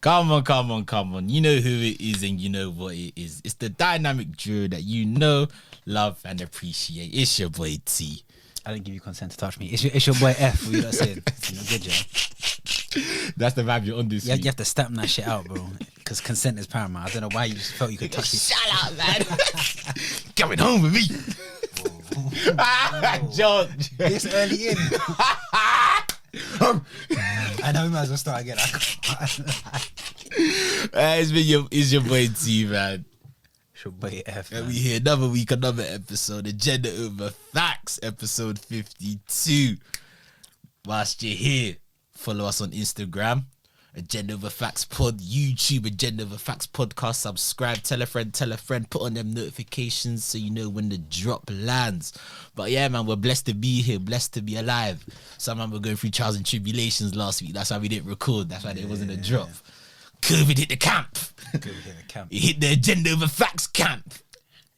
Come on. You know who it is and you know what it is. It's the dynamic duo that you know, love and appreciate. It's your boy T. I didn't give you consent to touch me. It's your boy F. What you not saying? You know, good, yeah. That's the vibe you're on this week. You have to stamp that shit out, bro. Because consent is paramount. I don't know why you felt you could touch me. Shut up, man. Coming home with me. George. It's early in. I know we might as well start again. It's your boy T, man. It's your boy F, man. And we here another week, another episode. Agenda Over Facts, episode 52. Whilst you're here, follow us on Instagram, Agenda Over Facts Pod, YouTube, Agenda Over Facts Podcast. Subscribe, tell a friend, put on them notifications so you know when the drop lands. But yeah, man, we're blessed to be here, blessed to be alive. Some man were going through trials and tribulations last week. That's why we didn't record. That's why there wasn't a drop. COVID hit the camp. It hit the Agenda Over Facts camp.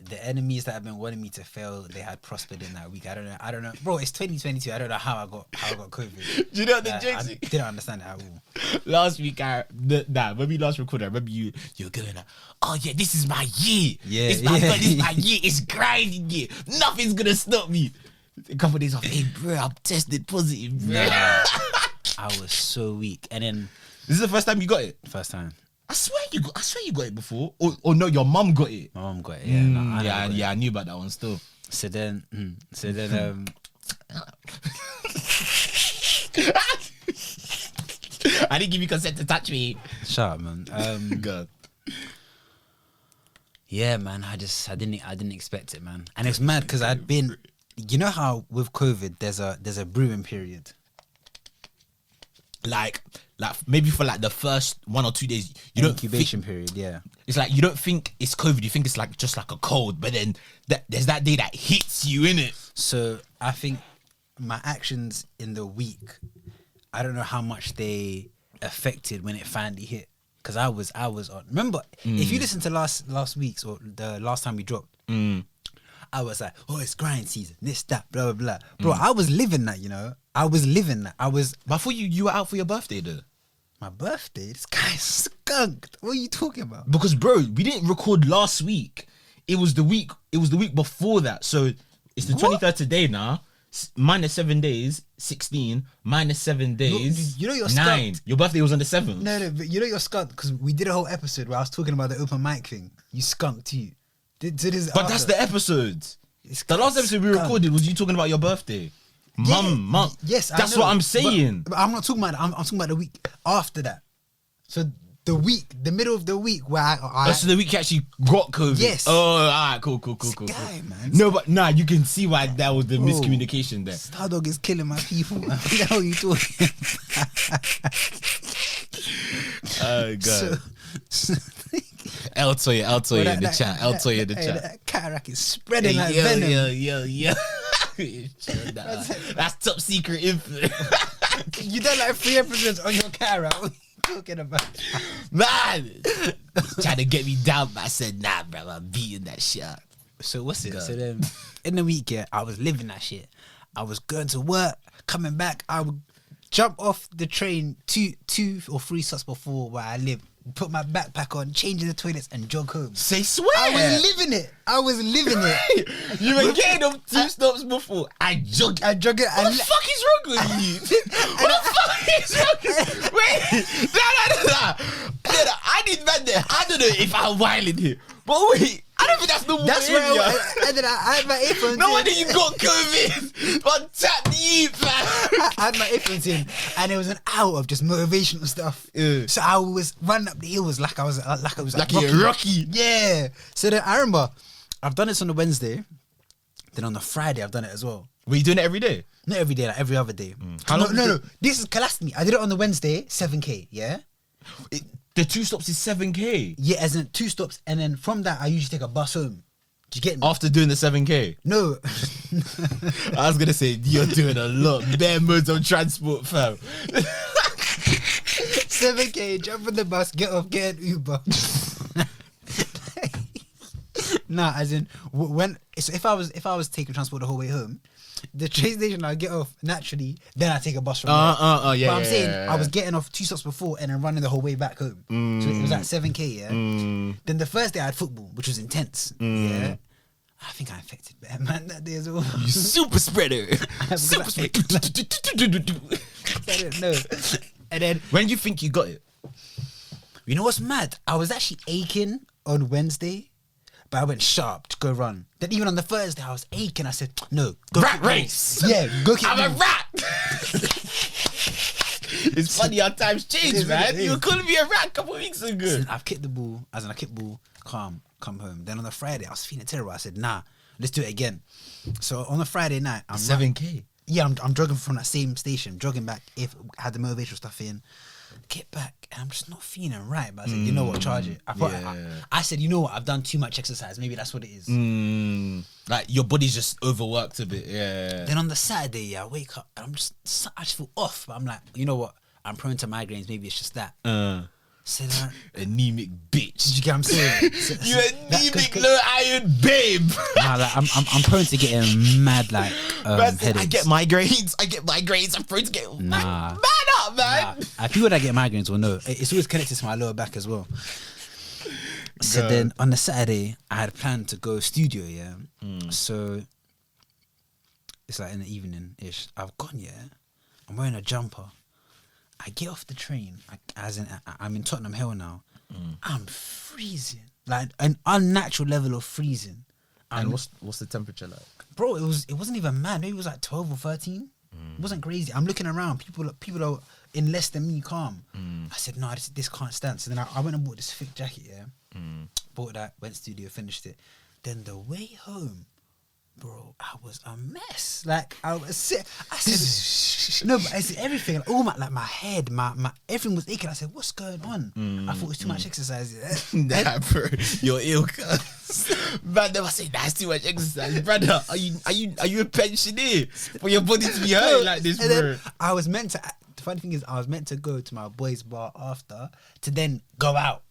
The enemies that have been wanting me to fail, they had prospered in that week. I don't know, bro. It's 2022. I don't know how I got COVID. Do you know what the jokes? I didn't understand it at all. Last week, when we last recorded, I remember you were going like, oh yeah, this is my year. Yeah, this is my year. It's grinding year. Nothing's gonna stop me. A couple of days off, hey bro, I'm tested positive, bro. Nah, I was so weak. And then this is the first time you got it. First time. I swear you got it before. Or no, your mum got it. My mum got it. Yeah, I knew about that one still. So then, I didn't give you consent to touch me. Shut up, man. God. Yeah, man. I didn't expect it, man. And it's mad because I'd been. You know how with COVID there's a brewing period. Like maybe for like the first 1 or 2 days, you don't incubation period. Yeah, it's like you don't think it's COVID. You think it's like just like a cold, but then there's that day that hits you in it. So I think my actions in the week, I don't know how much they affected when it finally hit. Because I was on. Remember, if you listen to last week's or the last time we dropped, I was like, oh, it's grind season, this, that, blah, blah, blah. Bro, I was living that, you know. I was living that. But I thought you were out for your birthday though. My birthday? This guy's skunked. What are you talking about? Because bro, we didn't record last week. It was the week before that. So it's the 23rd today now. Minus 7 days, 16. Minus 7 days, you know you're 9. skunked. Your birthday was on the 7th. No, but you know you're skunked because we did a whole episode where I was talking about the open mic thing. You skunked too. But that's the episodes. The last episode we recorded was you talking about your birthday. Mum. Yes, that's what I'm saying. But I'm not talking about that. I'm talking about the week after that. So the middle of the week where so the week you actually got COVID. Yes. Oh, alright, cool. Guy, man. No, but you can see why that was the miscommunication there. Stardog is killing my people, man. What the hell are you talking about? Oh god. El Toya in the chat. El Toya in the chat. That cataract is spreading like venom. Yo. That's top secret info. You done like 3 episodes on your cataract. What are you talking about? Man, trying to get me down, but I said, nah, bro, I'm beating that shit up. So what's it? God. So then, in the week, I was living that shit. I was going to work, coming back. I would jump off the train 2 or 3 stops before where I live. Put my backpack on, change in the toilets, and jog home. Say swear. I was living it. You were getting them 2 stops before. I jog it. What the fuck is wrong with you? What the fuck is wrong with you? Wait. No. I did man there. I don't know if I'm wilding here. But wait. I don't think that's normal. That's where I had my earphones. No wonder you got COVID. But tap you, fam. I had my earphones in, and it was an hour of just motivational stuff. So I was running up the hills like I was Rocky. Yeah. So then I remember I've done this on the Wednesday. Then on the Friday I've done it as well. Were you doing it every day? Not every day, like every other day. How long? No. This is colostomy. I did it on the Wednesday, 7K. Yeah. The 2 stops is 7K. Yeah, as in 2 stops, and then from that I usually take a bus home. Do you get me? After doing the 7K? No. I was gonna say you're doing a lot. Bare modes on transport, fam. 7K, jump on the bus, get off, get an Uber. Nah, as in if I was taking transport the whole way home, the train station, I get off naturally. Then I take a bus from there. Yeah. But I'm saying I was getting off 2 stops before and then running the whole way back home. So it was like 7K. Yeah. Then the first day I had football, which was intense. Yeah. I think I infected better man that day as well. You super spreader. Super spreader. I don't know. And then When do you think you got it? you know what's mad? I was actually aching on Wednesday, but I went sharp to go run. Then even on the Thursday, I was aching. I said, no, go Rat kick race. me. Yeah, go kick I'm me. a rat. It's funny how times change, It is, man. it You were is. calling me a rat a couple of weeks ago. Listen, I've kicked the ball, I kicked ball, calm, come home. Then on the Friday, I was feeling terrible. I said, nah, let's do it again. So on the Friday night, I'm 7K. Yeah, I'm jogging from that same station, jogging back. If I had the motivational stuff in, get back, and I'm just not feeling right. But I said, you know what, charge it. I said, you know what, I've done too much exercise. Maybe that's what it is. Like your body's just overworked a bit. Yeah. Then on the Saturday, yeah, I wake up and I just feel off. But I'm like, you know what, I'm prone to migraines. Maybe it's just that. So then Anemic bitch. you get what I'm saying? You anemic low iron babe. Nah, like, I'm prone to getting mad like headaches. I get migraines. I'm prone to get Nah. man up, man. People that get migraines will know. It's always connected to my lower back as well. So God. then on the Saturday, I had planned to go studio, yeah. So it's like in the evening-ish. I've gone, yeah. I'm wearing a jumper. I get off the train, I'm in Tottenham Hill now. I'm freezing. Like an unnatural level of freezing. And what's the temperature like? Bro, it wasn't even mad. Maybe it was like 12 or 13. It wasn't crazy. I'm looking around. People are in less than me calm. I said, no, this can't stand. So then I went and bought this thick jacket, yeah. Bought that, went studio, finished it. Then the way home, bro, I was a mess. Like I said, no, but I said everything. Like, all my head, my everything was aching. I said, what's going on? I thought it was too much exercise. Yeah. Nah, bro, you're ill, cuz. Man, never say that's too much exercise, brother. Are you a pensioner for your body to be hurt like this, And bro? then I was meant to. The funny thing is, I was meant to go to my boys' bar after to then go out.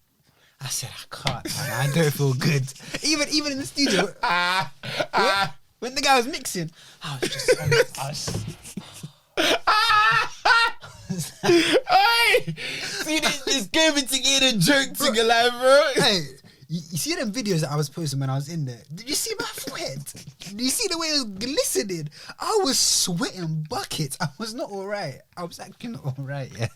I said, I can't, man. I don't feel good. Even in the studio. When the guy was mixing, I was just. Hey, see this COVID thing ain't a joke to your life, bro. Hey, you see them videos that I was posting when I was in there? Did you see my forehead? Did you see the way it was glistening? I was sweating buckets. I was not all right. I was actually not all right, yeah.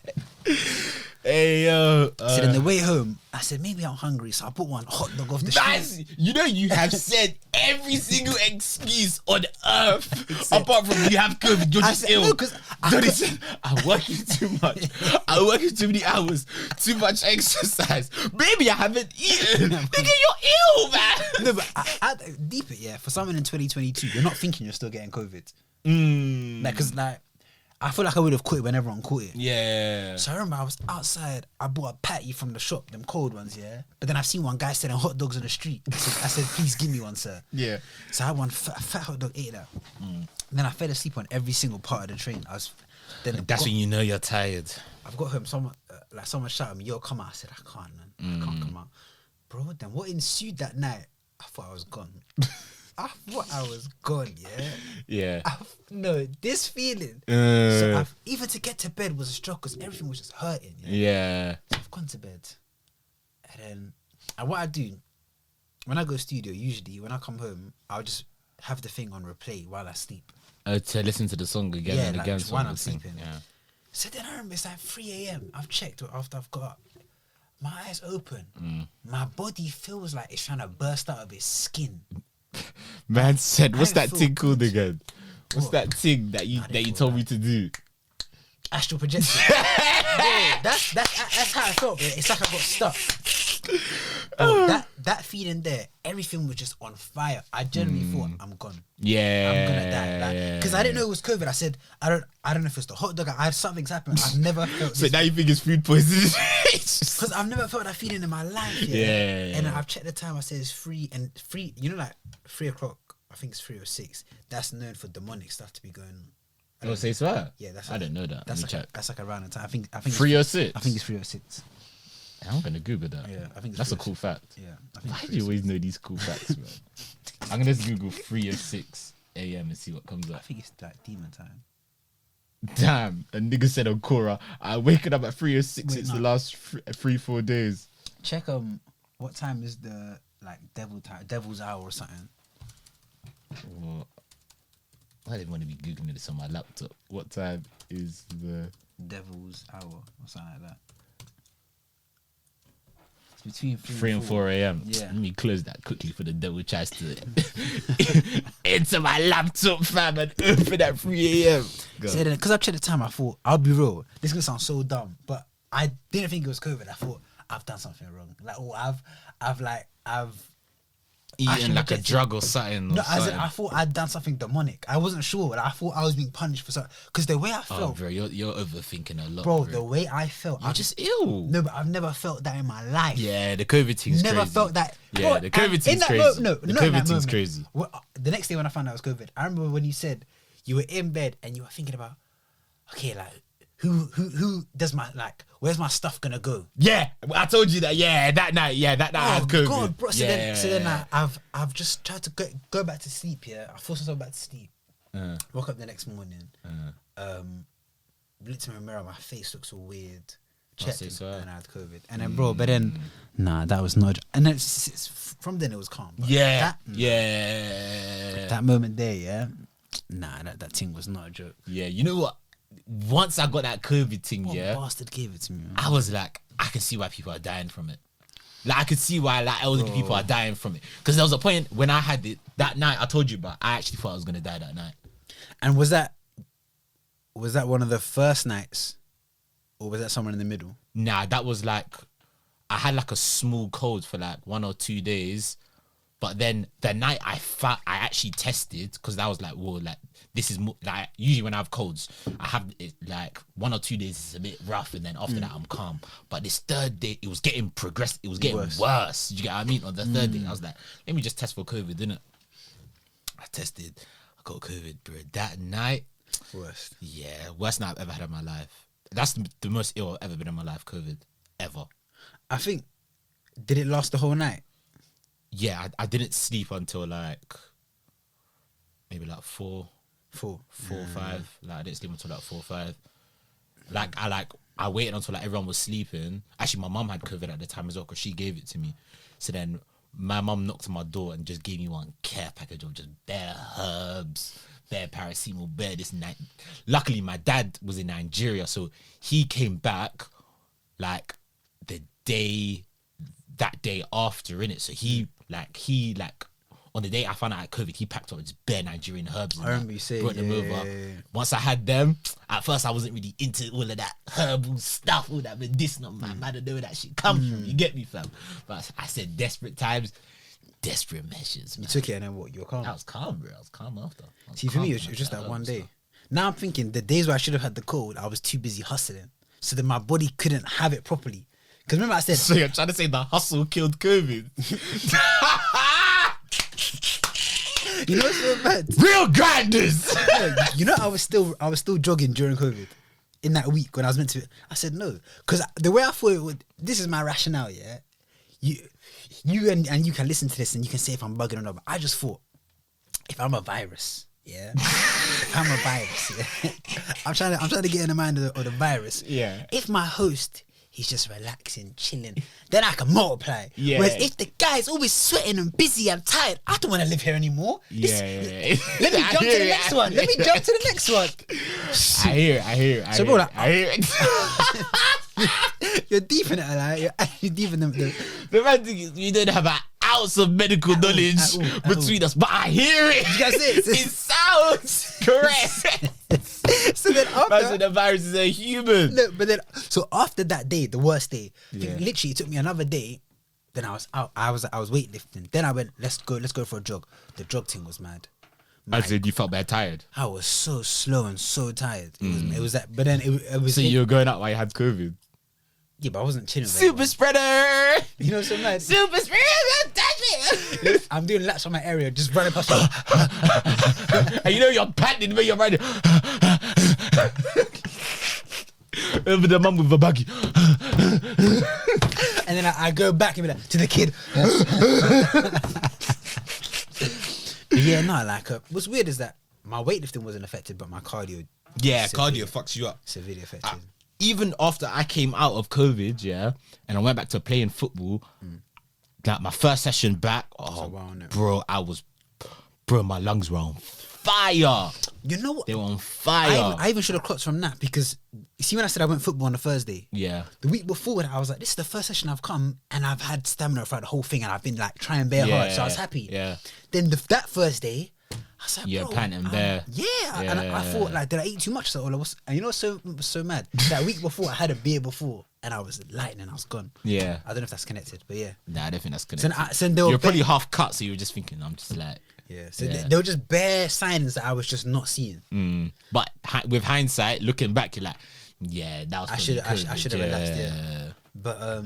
Hey, yo. So then the way home, I said, maybe I'm hungry, so I bought one hot dog off the street. Nice. You know you have said every single excuse on earth apart from you have COVID. You're just ill. No, 'cause Daddy said, I'm working too much. I'm working too many hours. Too much exercise. Maybe I haven't eaten. Nigga, you're ill, man. No, but I deep it, yeah. For someone in 2022, you're not thinking you're still getting COVID. Like, cause like, I feel like I would have caught it when everyone caught it. Yeah. So I remember I was outside. I bought a patty from the shop, them cold ones, yeah. But then I've seen one guy selling hot dogs on the street. I said, please give me one, sir. Yeah. So I had one fat hot dog, ate that. Then I fell asleep on every single part of the train. That's when you know you're tired. I've got home. Someone shouted at me, "Yo, come out!" I said, "I can't, man. I can't come out, bro." Then what ensued that night? I thought I was gone. I thought I was gone. Yeah. Yeah. No, this feeling. So even to get to bed was a struggle because everything was just hurting. Yeah. So I've gone to bed, and what I do when I go studio, usually when I come home, I'll just have the thing on replay while I sleep. To listen to the song again and like, again. just while I'm sort of sleeping. thing. Yeah. So then I remember it's like 3 a.m. I've checked after I've got up. My eyes open. My body feels like it's trying to burst out of its skin. Man said, "What's I that feel thing called good. again? What's What? that thing that you told me to do?" Astral projection. Yeah, that's how I felt, bro. It's like I got stuck. That feeling there, everything was just on fire. I generally thought I'm gone. Yeah. I'm gonna die. Because I didn't know it was COVID. I said, I don't know if it's the hot dog. I had something's happened. I've never felt So this. now you think it's food poisoning? Because I've never felt that feeling in my life. Yeah. And I've checked the time. I said it's 3 and 3. You know, like 3 o'clock. I think it's 3 or 6. That's known for demonic stuff to be going on. Oh, say so. Yeah, that's. I didn't know that. That's Let me check. that's like around the time. I think 306. I think it's 306. I'm gonna Google that. Yeah, I think it's that's a 306. cool fact. Yeah. I think Why it's do you always know these cool facts, man? I'm gonna just Google 306. a.m. and see what comes I up. think it's like demon time. Damn, a nigga said on Quora, I waking up at 3 or 6. Wait, It's no. the last 3-4 days. Check what time is the like devil's hour or something? What? I didn't want to be googling this on my laptop. What time is the Devil's hour or something like that. It's between 3 and 4 a.m. Yeah. Let me close that quickly for the devil tries to enter my laptop, fam, and open at 3 a.m. So then, because I checked the time, I thought, I'll be real, this is gonna sound so dumb, but I didn't think it was COVID. I thought I've done something wrong. Like, oh, I've Eating actually like a rejected- drug or something. Or No, as in, something. I thought I'd done something demonic. I wasn't sure. Like, I thought I was being punished for something. Because the way I Oh, felt, bro, you're overthinking a lot, bro, bro. the way I felt, You're just ill. no, but I've never felt that in my life. Yeah, the COVID thing's Never crazy. felt that. Yeah, Bro, the and COVID in thing's that crazy. No, The not in COVID that thing's moment. crazy. Well, the next day when I found out it was COVID, I remember when you said you were in bed and you were thinking about, okay, like who does my like? Where's my stuff gonna go? Yeah, I told you that. Yeah, that night. Yeah, that night I had COVID. God, bro. So yeah. then I've just tried to go back to sleep. Yeah, I forced myself back to sleep. Woke up the next morning. Looked in the mirror. My face looks all weird. Checked say it, so. and I had COVID. And then, bro, but then, nah, that was not. And then from then it was calm. But Yeah, that, that moment there, yeah, nah, that thing was not a joke. yeah. You know what? Once I got that COVID thing, What yeah, bastard gave it to me, man. I was like, I can see why people are dying from it. Like, I could see why like elderly people are dying from it. Because there was a point when I had it that night. I told you, but I actually thought I was gonna die that night. And was that one of the first nights, or was that somewhere in the middle? Nah, that was like I had like a small cold for like 1 or 2 days, but then the night I actually tested because that was like, whoa, like this is more, like usually when I have colds, I have it like 1 or 2 days is a bit rough, and then after that I'm calm. But this third day, it was getting progressed. It was getting worse. Did you get what I mean? On the third day, I was like, let me just test for COVID, didn't it? I tested. I got COVID, bro. That night, Worst. yeah, worst night I've ever had in my life. That's the most ill I've ever been in my life. COVID, ever. I think. Did it last the whole night? Yeah, I didn't sleep until like maybe like 4 or 5. Like I didn't sleep until like 4 or 5. I waited until like everyone was sleeping. Actually, my mum had COVID at the time as well because she gave it to me. So then my mum knocked on my door and just gave me one care package of just bare herbs, bare paracetamol, bare this night. Luckily, my dad was in Nigeria, so he came back like that day after, innit? So he on the day I found out I had COVID, he packed up his bare Nigerian herbs and I remember you saying, brought them over. Once I had them, at first I wasn't really into all of that herbal stuff, all that medicinal, man. I don't know where that shit comes from. You get me, fam? But I said desperate times, desperate measures, You man. took it and then what? You were calm. I was calm, bro. I was calm after. See, for me, it was just that one day. Now I'm thinking the days where I should have had the cold, I was too busy hustling, so that my body couldn't have it properly. Because remember I said, So you're trying to say the hustle killed COVID? you know what's so bad? Real grinders! You know, I was still jogging during COVID. In that week when I was meant to, I said no, because the way I thought it would. This is my rationale. Yeah, you and you can listen to this and you can say if I'm bugging or not. But I just thought, if I'm a virus, yeah, if I'm a virus, yeah, I'm trying to get in the mind of the virus. Yeah. If my host, he's just relaxing, chilling, then I can multiply. Yeah. Whereas if the guy's always sweating and busy and tired, I don't want to live here anymore. Yeah. Let me jump to the next one. Let me jump to the next one. I hear it. So, bro, like, I hear it. You're deep in it, like, you're actually deep in the The man thing is, we don't have an ounce of medical knowledge at between us, but I hear it. You guys say it. It sounds correct. So then Man said after, the virus is a human. no, but then so after that day, the worst day, Yeah. literally it took me another day. Then I was out. I was weightlifting. Then I went, let's go for a jog. The jog thing was mad. I said you felt bad tired. I was so slow and so tired. It was that. But then it was. So you were going out while you had COVID. Yeah, but I wasn't chilling. with Super everyone. spreader. You know what's so mad? Super spreader. Touch me. I'm doing laps on my area, just running past. And you know you're panting when you're riding. Over the mum with the buggy. And then I go back and be like, to the kid. yeah, no, like what's weird is that my weightlifting wasn't affected, but my cardio. Yeah, severely- cardio fucks you up. severely affected. Even after I came out of COVID, yeah, and I went back to playing football, like my first session back, bro, my lungs were on fire. You know what? They were on fire. I even should have clocked from that because you see when I said I went football on a Thursday. Yeah. The week before that, I was like, this is the first session I've come and I've had stamina throughout the whole thing and I've been like trying bare hard, so I was happy. Yeah. Then that first day, I was like, Yeah, bro, panting bare. and I thought like, did I eat too much? So and you know what's so mad? That week before, I had a beer before and I was lightning, I was gone. Yeah. I don't know if that's connected, but yeah. Nah, I don't think that's connected. So they were You're probably half cut, so you were just thinking, I'm just like... Yeah, so they were just bare signs that I was just not seeing. But with hindsight, looking back, you're like, yeah, that was. I should have relaxed. Yeah, but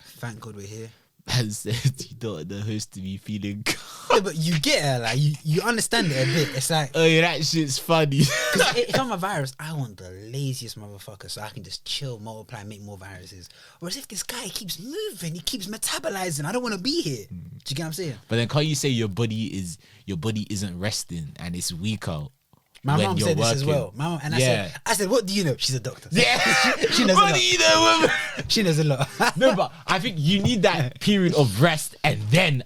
thank God we're here. As said, you thought the host to be feeling. Yeah, but you get it, like you understand it a bit. It's like, oh yeah, that shit's funny. Because if I'm a virus, I want the laziest motherfucker so I can just chill, multiply, make more viruses. Whereas if this guy keeps moving, he keeps metabolizing, I don't want to be here. Do you get what I'm saying? But then can't you say your body isn't resting and it's weaker? My mom said this as well. My mom, and I said, what do you know? She's a doctor. Yeah. she knows what a lot. do you know, woman? She knows a lot. No, but I think you need that period of rest and then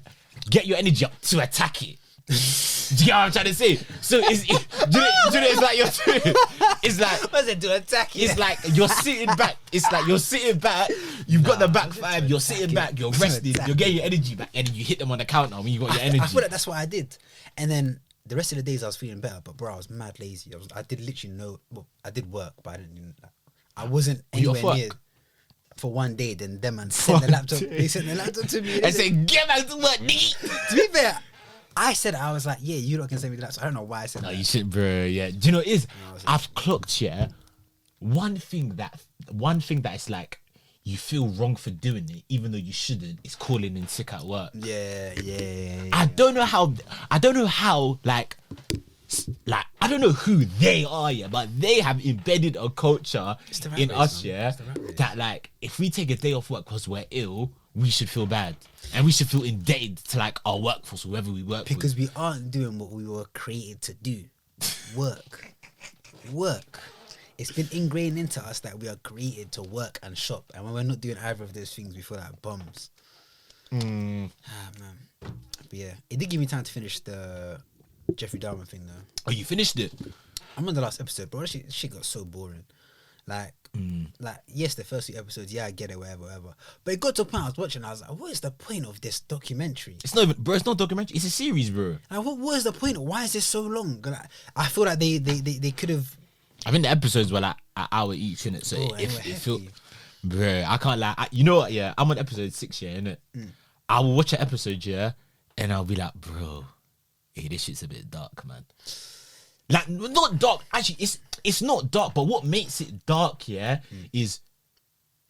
get your energy up to attack it. Do you get what I'm trying to say? So it's like it's like what's it to attack it? It's like you're sitting back. It's like you're sitting back. You've got the back five. You're sitting back. You're resting. You're getting your energy back, and then you hit them on the counter when you got your energy. I feel like that's what I did, and then the rest of the days I was feeling better. But bro, I was mad lazy. I did literally I did work, but I didn't. I wasn't anywhere near. For one day, then them and sent the laptop. They sent the laptop to me. I said, "Get back to work, nigga." To be fair, I said I was like, "Yeah, you lot can send me the laptop." I don't know why I said that. No, you shouldn't, bro. Yeah, do you know what it is? I've clocked. Yeah, one thing that is like you feel wrong for doing it, even though you shouldn't. Is calling in sick at work. Yeah. I don't know how. Like I don't know who they are, yeah, but they have embedded a culture in us, yeah, that like if we take a day off work because we're ill, we should feel bad and we should feel indebted to like our workforce, whoever we work because with. we aren't doing what we were created to do. Work. It's been ingrained into us that we are created to work and shop, and when we're not doing either of those things, we feel like bums. Man, but yeah, it did give me time to finish the Jeffrey Dahmer thing though. Oh, you finished it? I'm on the last episode, but shit got so boring. Like yes, the first few episodes, yeah, I get it, whatever. But it got to a point I was watching, I was like, what is the point of this documentary? It's not even, bro. It's not a documentary. It's a series, bro. Like, what is the point? Why is this so long? Like, I feel like they could have. I think the episodes were like an hour each, innit? So if it felt, bro, I can't lie. You know what? Yeah, I'm on episode 6, yeah, innit? I will watch an episode, yeah, and I'll be like, bro, hey, this shit's a bit dark, man. Like, not dark. Actually, it's not dark, but what makes it dark, yeah, is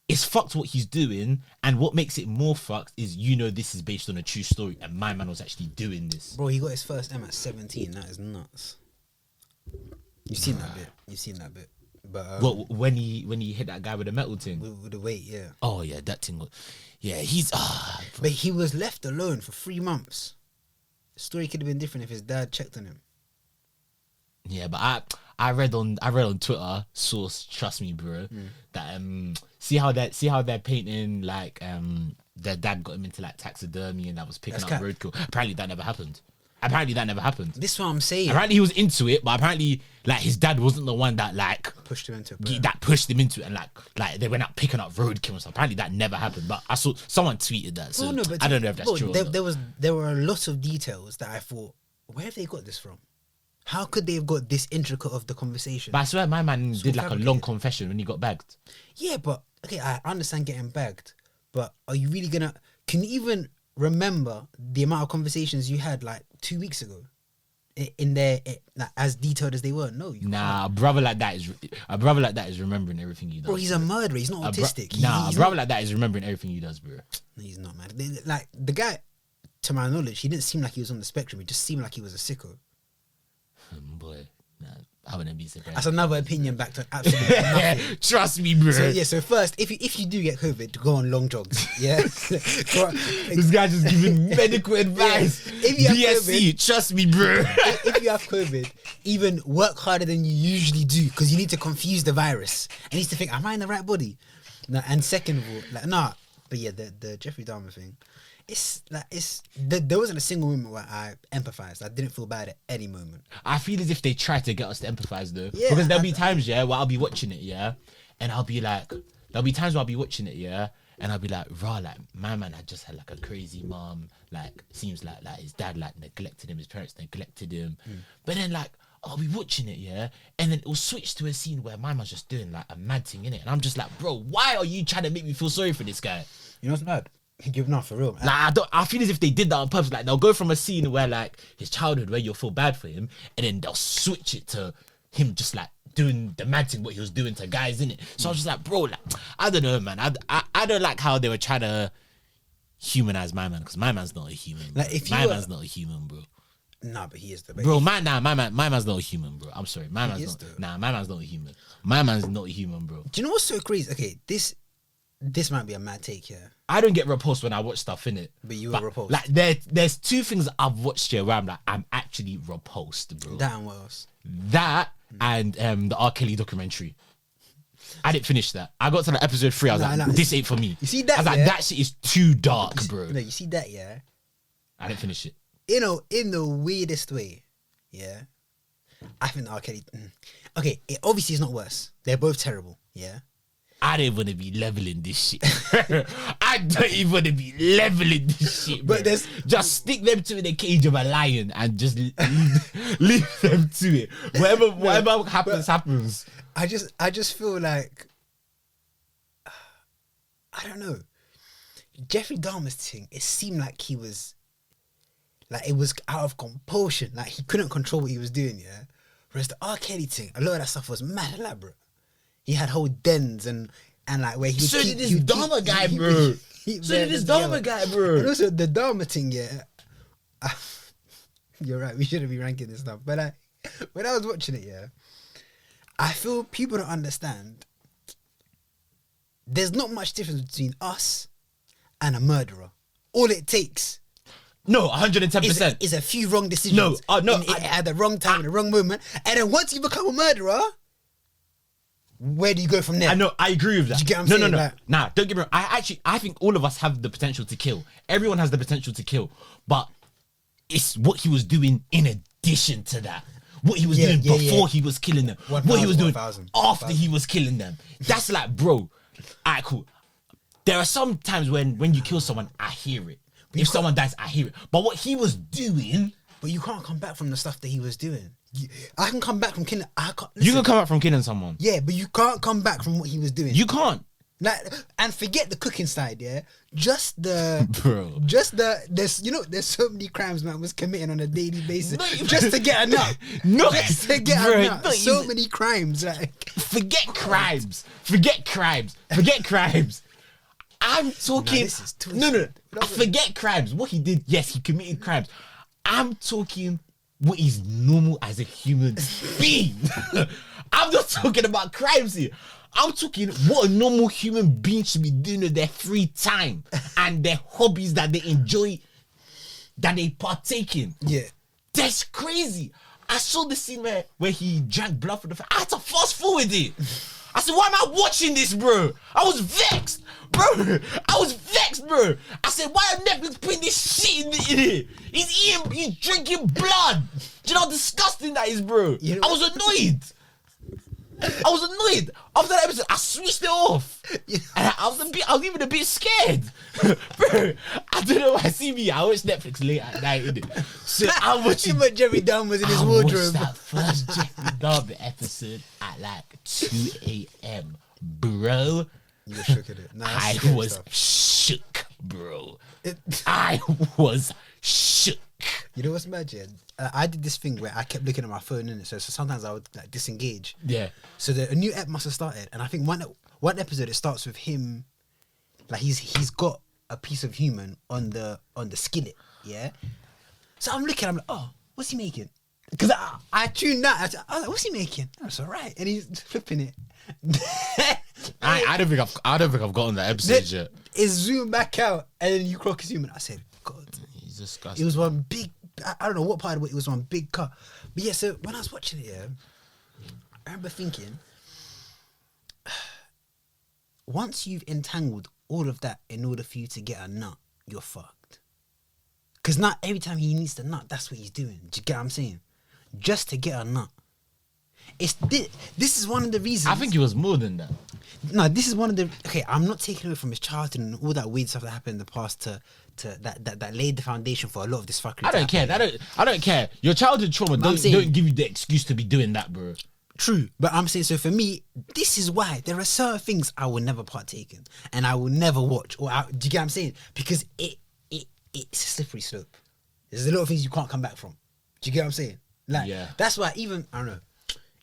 it's fucked what he's doing, and what makes it more fucked is, you know, this is based on a true story, and my man was actually doing this. Bro, he got his first M at 17. That is nuts. You've seen that bit. But what when he hit that guy with the metal thing? With the weight, yeah. Oh yeah, that thing was, yeah, he's but he was left alone for 3 months. The story could have been different if his dad checked on him. Yeah, but I read on Twitter, source, trust me, bro, that see how they're painting like their dad got him into like taxidermy and that was picking up roadkill. Apparently that never happened. This is what I'm saying. Apparently he was into it, but apparently like his dad wasn't the one that like pushed him into it, and like they went out picking up roadkill and stuff. Apparently that never happened. But I saw someone tweeted that, so I don't know if that's true. There were a lot of details that I thought, where have they got this from? How could they have got this intricate of the conversation? But I swear my man did like a long confession when he got bagged. Yeah, but okay, I understand getting bagged, but are you really gonna? Can you even remember the amount of conversations you had like 2 weeks ago? In there, like, as detailed as they were. No, you can't. A brother like that is remembering everything he does. Bro, he's a murderer. He's not autistic. A brother like that is remembering everything he does, bro. No, he's not, man. Like the guy, to my knowledge, he didn't seem like he was on the spectrum. He just seemed like he was a sicko. Boy, nah. I wouldn't be surprised. That's another opinion back to absolutely nothing. Trust me, bro. So first, if you do get COVID, go on long jogs. Yeah. This guy just giving medical advice. If you have BSC, COVID, trust me, bro. if you have COVID, even work harder than you usually do because you need to confuse the virus. And you need to think, am I in the right body? No, and second of all, like, nah. But yeah, the Jeffrey Dahmer thing, there wasn't a single moment where I empathized. I didn't feel bad at any moment. I feel as if they try to get us to empathize though. Yeah, because there'll be times, where I'll be watching it, and I'll be like, there'll be times where I'll be watching it, and I'll be like, like, my man had just had like a crazy mom, like, seems like his dad like neglected him, his parents neglected him. But then like, I'll be watching it, and then it'll switch to a scene where my man's just doing like a mad thing in it, and I'm just like, bro, why are you trying to make me feel sorry for this guy? You know what's mad? He giving off for real. Like, I feel as if they did that on purpose. Like, they'll go from a scene where like his childhood, where you'll feel bad for him, and then they'll switch it to him just like doing the mad thing, what he was doing to guys in it. So I was just like, bro, like, I don't know, man. I don't like how they were trying to humanize my man, because my man's not a human. Bro. Like, man's not a human, bro. Nah, but he is the bro. My man's not a human, bro. I'm sorry, my man's not a human. My man's not a human, bro. Do you know what's so crazy? Okay, this might be a mad take here. I don't get repulsed when I watch stuff in it. But you were repulsed. Like there's two things I've watched here where I'm like, I'm actually repulsed, bro. That and what else? That and the R. Kelly documentary. I didn't finish that. I got to like episode 3. I was like, this ain't for me. You see that? I was like, that shit is too dark, bro. No, you see that, yeah? I didn't finish it. You know, in the weirdest way, yeah? I think R. Kelly... Okay, it obviously is not worse. They're both terrible, yeah? I don't want to be leveling this shit. I don't even want to be leveling this shit, bro. But there's... Just stick them to the cage of a lion and just leave them to it. Whatever happens. I just feel like... I don't know. Jeffrey Dahmer's thing, it seemed like he was... Like, it was out of compulsion. Like, he couldn't control what he was doing, yeah? Whereas the R. Kelly thing, a lot of that stuff was mad elaborate. He had whole dens and like where he... So did this Dahmer guy, bro. So did this Dahmer guy, bro. And also the Dahmer thing, yeah. You're right, we shouldn't be ranking this stuff. But when I was watching it, yeah, I feel people don't understand. There's not much difference between us and a murderer. All it takes... No, 110%. Is a few wrong decisions. No, at the wrong time, at the wrong moment. And then once you become a murderer, where do you go from there? I know, I agree with that. Do you get what I'm saying? No. Nah, don't get me wrong. I think all of us have the potential to kill. Everyone has the potential to kill. But it's what he was doing in addition to that. What he was doing before he was killing them. What he was doing after he was killing them. That's like, bro, alright, cool. There are some times when you kill someone, I hear it. If someone dies, I hear it. But what he was doing... But you can't come back from the stuff that he was doing. I can come back from killing... You can come back from killing someone. Yeah, but you can't come back from what he was doing. You can't. Like, and forget the cooking side, yeah? Just the... Bro. Just the... There's so many crimes man was committing on a daily basis just to get a nut. Just to get a nut. So many crimes. Like. Forget crimes. I'm talking... No. Forget crimes. What he did, yes, he committed crimes. I'm talking what is normal as a human being. I'm not talking about crimes here. I'm talking what a normal human being should be doing with their free time and their hobbies that they enjoy, that they partake in. Yeah. That's crazy. I saw the scene where he drank blood for the... I had to fast forward it. I said, why am I watching this, bro? I was vexed, bro. I said, why are Netflix putting this shit in here? He's drinking blood. Do you know how disgusting that is, bro? I was annoyed. After that episode, I switched it off. And I was even a bit scared. Bro, I don't know why. See me, I watch Netflix late at night, innit? So I'm watching... But Jeffrey Dahmer was in his wardrobe. I watched that first Jeffrey Dahmer episode at like 2 a.m. Bro. You were shook at it. I was shook, bro. I was shook. You know what's mad, yeah? I did this thing where I kept looking at my phone, innit? So sometimes I would like disengage. Yeah. So a new app must have started, and I think one episode it starts with him, like he's got a piece of human on the skillet, yeah. So I'm looking, I'm like, oh, what's he making? Because I tuned out. I was like, what's he making? That's all right. And he's flipping it. I don't think I've gotten that episode yet. It zoomed back out, and then you clock his zoom, and I said, God. He's disgusting. It was one big, I don't know what part of it was one big cut. But yeah, so when I was watching it, yeah, I remember thinking, once you've entangled all of that in order for you to get a nut, you're fucked. Because not every time he needs the nut, that's what he's doing. Do you get what I'm saying? Just to get a nut. This is one of the reasons. I think it was more than that. No, this is one of the. Okay, I'm not taking away from his childhood and all that weird stuff that happened in the past to that laid the foundation for a lot of this fuckery. I don't care. I don't care. Your childhood trauma don't give you the excuse to be doing that, bro. True, but I'm saying, so for me, this is why there are certain things I will never partake in and I will never watch. Do you get what I'm saying? Because it's a slippery slope. There's a lot of things you can't come back from. Do you get what I'm saying? Like, yeah. That's why even, I don't know.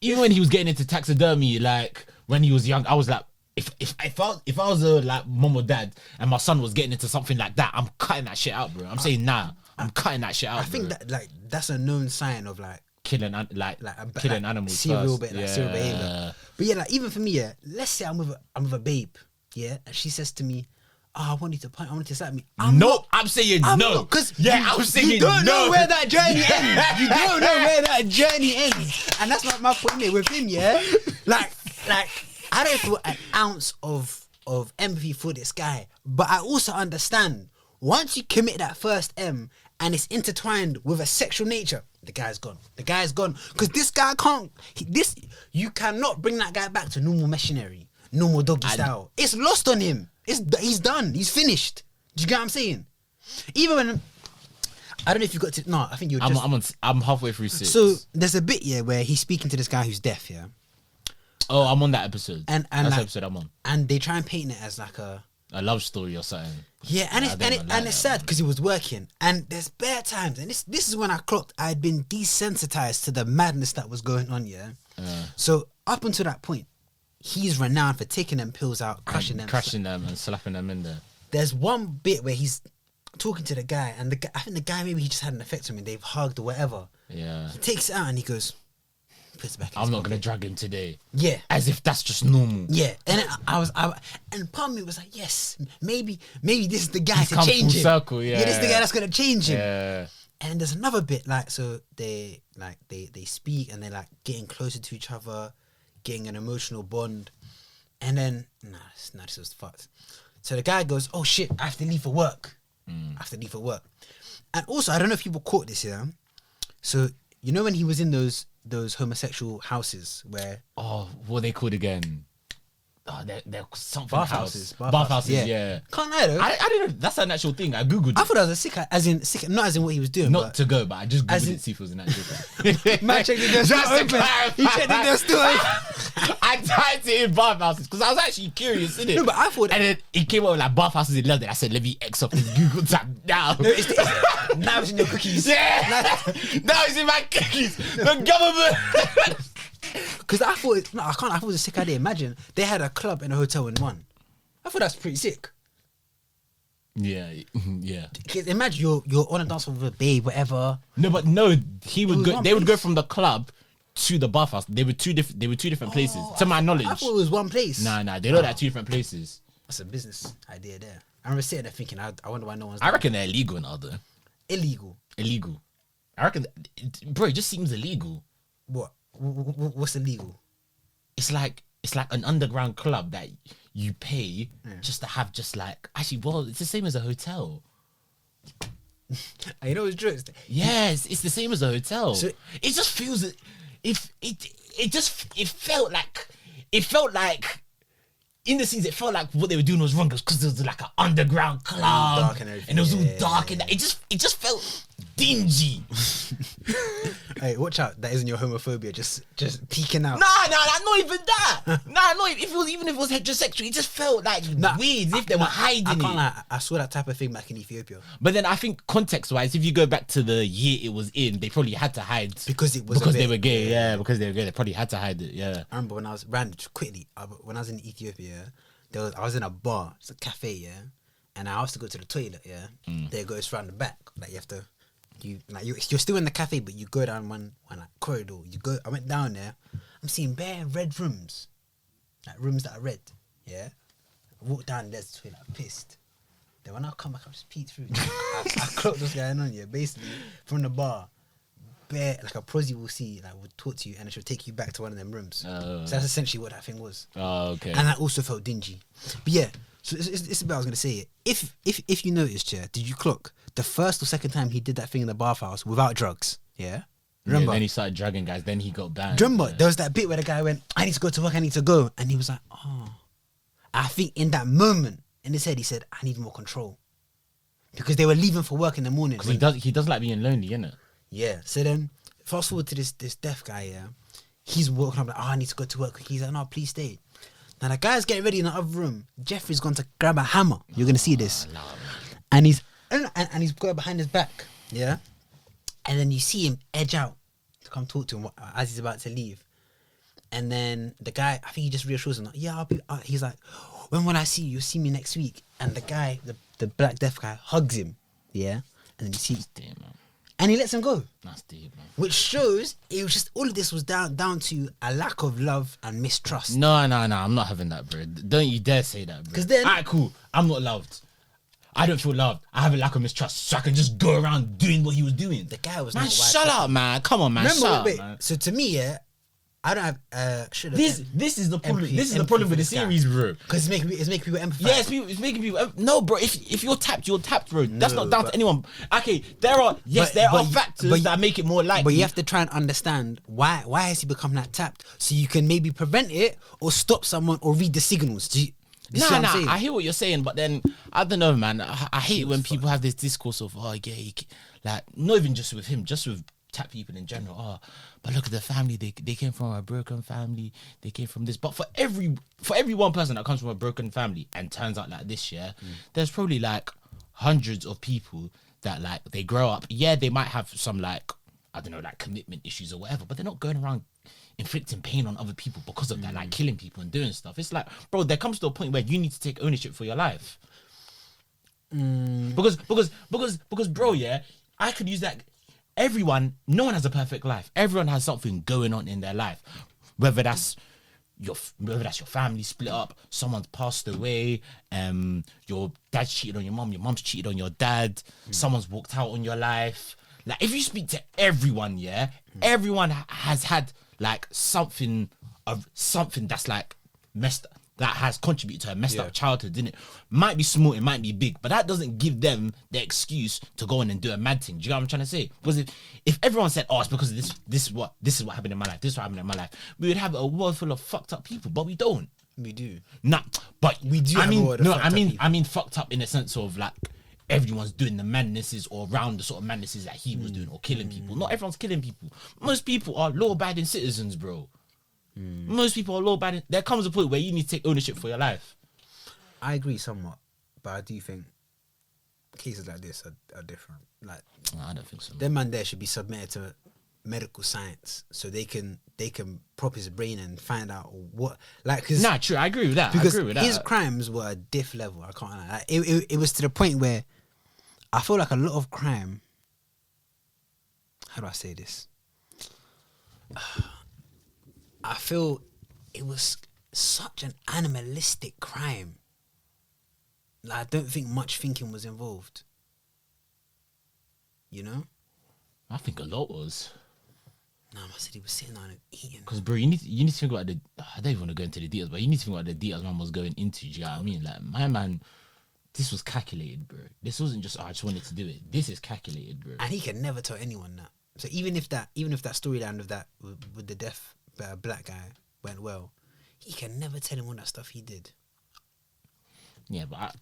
Even when he was getting into taxidermy, like when he was young, I was like, if I was a like mom or dad and my son was getting into something like that, I'm cutting that shit out, bro. I'm saying nah, I'm cutting that shit out. I think that like that's a known sign of like killing animals, serial first. Serial behavior. But yeah, like even for me, yeah, let's say I'm with a babe, yeah, and she says to me, "Oh, I want you to slap me." I'm saying no. Because I'm saying you don't no. know where that journey ends. You don't know where that journey ends, and that's my point here with him. Yeah, like I don't feel an ounce of empathy for this guy, but I also understand once you commit that first M and it's intertwined with a sexual nature, the guy's gone. The guy's gone because this guy can't. You cannot bring that guy back to normal missionary, normal doggy style. It's lost on him. He's done. He's finished. Do you get what I'm saying? Even when I don't know if you got to. No, I think you're. I'm halfway through 6. So there's a bit where he's speaking to this guy who's deaf. Yeah. Oh, I'm on that episode. And that's like, the episode I'm on. And they try and paint it as like a love story or something. Yeah, and it's sad because he was working, and there's bare times, and this is when I clocked I had been desensitized to the madness that was going on. Yeah. So up until that point, he's renowned for taking them pills out, crushing them and slapping them in there. There's one bit where he's talking to the guy, and I think the guy, maybe he just had an effect on him. They've hugged or whatever. Yeah. He takes it out and he goes, puts it back in I'm his not pocket. gonna drag him today. Yeah. As if that's just normal. Yeah. And and part of me was like, yes, maybe this is the guy He's to come change full him. circle, yeah. This is the guy that's gonna change him. Yeah. And there's another bit, like, so they speak and they're like getting closer to each other, getting an emotional bond. And then this was fucked. So the guy goes, "Oh shit, I have to leave for work. I have to leave for work." And also, I don't know if people caught this, yeah. So you know when he was in those homosexual houses where what are they called again? Oh, they're something Bathhouses. Bathhouses, yeah. Can't lie though. I didn't know that's an actual thing. I googled it. I thought that was a sick, not as in what he was doing. Not but to go, but I just googled in- it to see if it was an actual thing. man checked if they're still Just to open. clarify. He checked if they're still open. I typed it in bathhouses because I was actually curious, innit? No, but I thought- and then he came up with like bathhouses in London. I said, let me X up his Google tab now. No, now it's in your cookies. Yeah, now it's in my cookies. The government. Because I thought I thought it was a sick idea. Imagine they had a club in a hotel in one. I thought that's pretty sick. Yeah. 'Cause imagine you're on a dance floor with a babe, whatever. No, but no, he would was go. one They would go place. from the club to the bathhouse. They were two different places. To my knowledge. I thought it was one place. Nah, they don't have 2 different places. That's a business idea there. I remember sitting there thinking, I wonder why no one's I reckon they're illegal now, though. illegal. Illegal. I reckon, bro, it just seems illegal. What? What's illegal? It's like an underground club that you pay just to have it's the same as a hotel. You know it's true. Yes, it's the same as a hotel. So- it just feels it felt like in the scenes it felt like what they were doing was wrong because there was like an underground club dark and everything. and it was all Yeah, dark yeah, and it just felt dingy. Hey, watch out! That isn't your homophobia. Just peeking out. Nah, not even that. If it was heterosexual, it just felt like weird, as if they were hiding I it. can't lie. I saw that type of thing back in Ethiopia But then I think context-wise, if you go back to the year it was in, they probably had to hide because it was they were gay. Yeah, because they were gay, they probably had to hide it. Yeah. I remember when I was when I was in Ethiopia, I was in a bar, it's a cafe, yeah, and I used to go to the toilet, yeah. There it goes round the back, like you have to you're still in the cafe, but you go down one like corridor. I went down there. I'm seeing bare red rooms, like rooms that are red. Yeah, I walked down there's the toilet, pissed. Then when I come back, I just peeked through. I clocked what's going on. Yeah, basically from the bar, bare like a prosy will see, like would talk to you, and it should take you back to one of them rooms. So that's essentially what that thing was. Oh, okay. And I also felt dingy. But yeah, so it's about I was gonna say it. If you noticed, yeah, did you clock the first or second time he did that thing in the bathhouse without drugs? Yeah. Remember? Yeah, then he started drugging guys. Then he got banned. Remember, there was that bit where the guy went, "I need to go to work. I need to go," and he was like, "Oh." I think in that moment in his head, he said, "I need more control," because they were leaving for work in the morning. Because he does like being lonely, innit? Yeah. So then, fast forward to this deaf guy. Yeah, he's walking up like, "Oh, I need to go to work." He's like, "No, please stay." Now the guy's getting ready in the other room. Jeffrey's gone to grab a hammer. You're gonna see this, and he's going behind his back. Yeah, and then you see him edge out to come talk to him as he's about to leave. And then the guy, I think he just reassures him, like, "Yeah, I'll be." He's like, "When will I see you? You'll see me next week." And the guy, the black deaf guy, hugs him. Yeah, and then you see, That's deep, man. and he lets him go. That's deep, man. Which shows it was just all of this was down to a lack of love and mistrust. No, I'm not having that, bro. Don't you dare say that, bro. Because then, alright, cool. I'm not loved. I don't feel loved. I have a lack of mistrust, so I can just go around doing what he was doing. the guy was Man, not shut up, man. Come on, man. Remember, shut wait, up, man. so to me, yeah, I don't have should have This is the problem. empathy- This is the empathy problem for with the this guy. series, bro. because it's making people empathize. Yeah, it's making people. No, bro. If you're tapped, bro. That's No, not down but- to anyone. Okay, there are factors that make it more likely. But you have to try and understand why has he become that tapped, so you can maybe prevent it or stop someone or read the signals. Do you see what I'm saying? I hear what you're saying, but then I don't know, man. I hate it when people have this discourse of, oh yeah, like not even just with him, just with tap people in general. Oh, but look at the family. They came from a broken family. They came from this. But for every one person that comes from a broken family and turns out like this, yeah, there's probably like hundreds of people that like they grow up. Yeah, they might have some like, I don't know, like commitment issues or whatever, but they're not going around inflicting pain on other people because of that, like killing people and doing stuff. It's like, bro, there comes to a point where you need to take ownership for your life. Because, bro, yeah, I could use that. No one has a perfect life. Everyone has something going on in their life, whether that's your family split up, someone's passed away, your dad's cheated on your mom, your mom's cheated on your dad, someone's walked out on your life. Like, if you speak to everyone, yeah, everyone has had like something that's like messed up, that has contributed to a messed up childhood, didn't it? Might be small, it might be big, but that doesn't give them the excuse to go on and do a mad thing. Do you know what I'm trying to say? Because if everyone said, "Oh, it's because of this is what happened in my life, this is what happened in my life," we would have a world full of fucked up people, but we don't. We do. Nah, but We do I have a mean, world of no, fucked I up mean, people. I mean, fucked up in the sense of like everyone's doing the madnesses or around the sort of madnesses that he was doing or killing people. Not everyone's killing people. Most people are law-abiding citizens, bro. Most people are law-abiding. There comes a point where you need to take ownership for your life. I agree somewhat, but I do think cases like this are different. Like, No, I don't think so. them man there should be submitted to medical science so they can prop his brain and find out what, like, cause Nah, true. I agree with that. because I agree with that. his crimes were a diff level. I can't lie. Like, it was to the point where I feel like a lot of crime. How do I say this? I feel it was such an animalistic crime. Like, I don't think much thinking was involved. You know? I think a lot was. No, I said he was sitting down and eating. Because, bro, you need to think about the. I don't even want to go into the details, but you need to think about the details man was going into. Do you know what I mean? Like, my man, this was calculated, bro. This wasn't just, I just wanted to do it. This is calculated, bro. And he can never tell anyone that. So even if that storyline of that with the deaf black guy went well, he can never tell him all that stuff he did. Yeah, but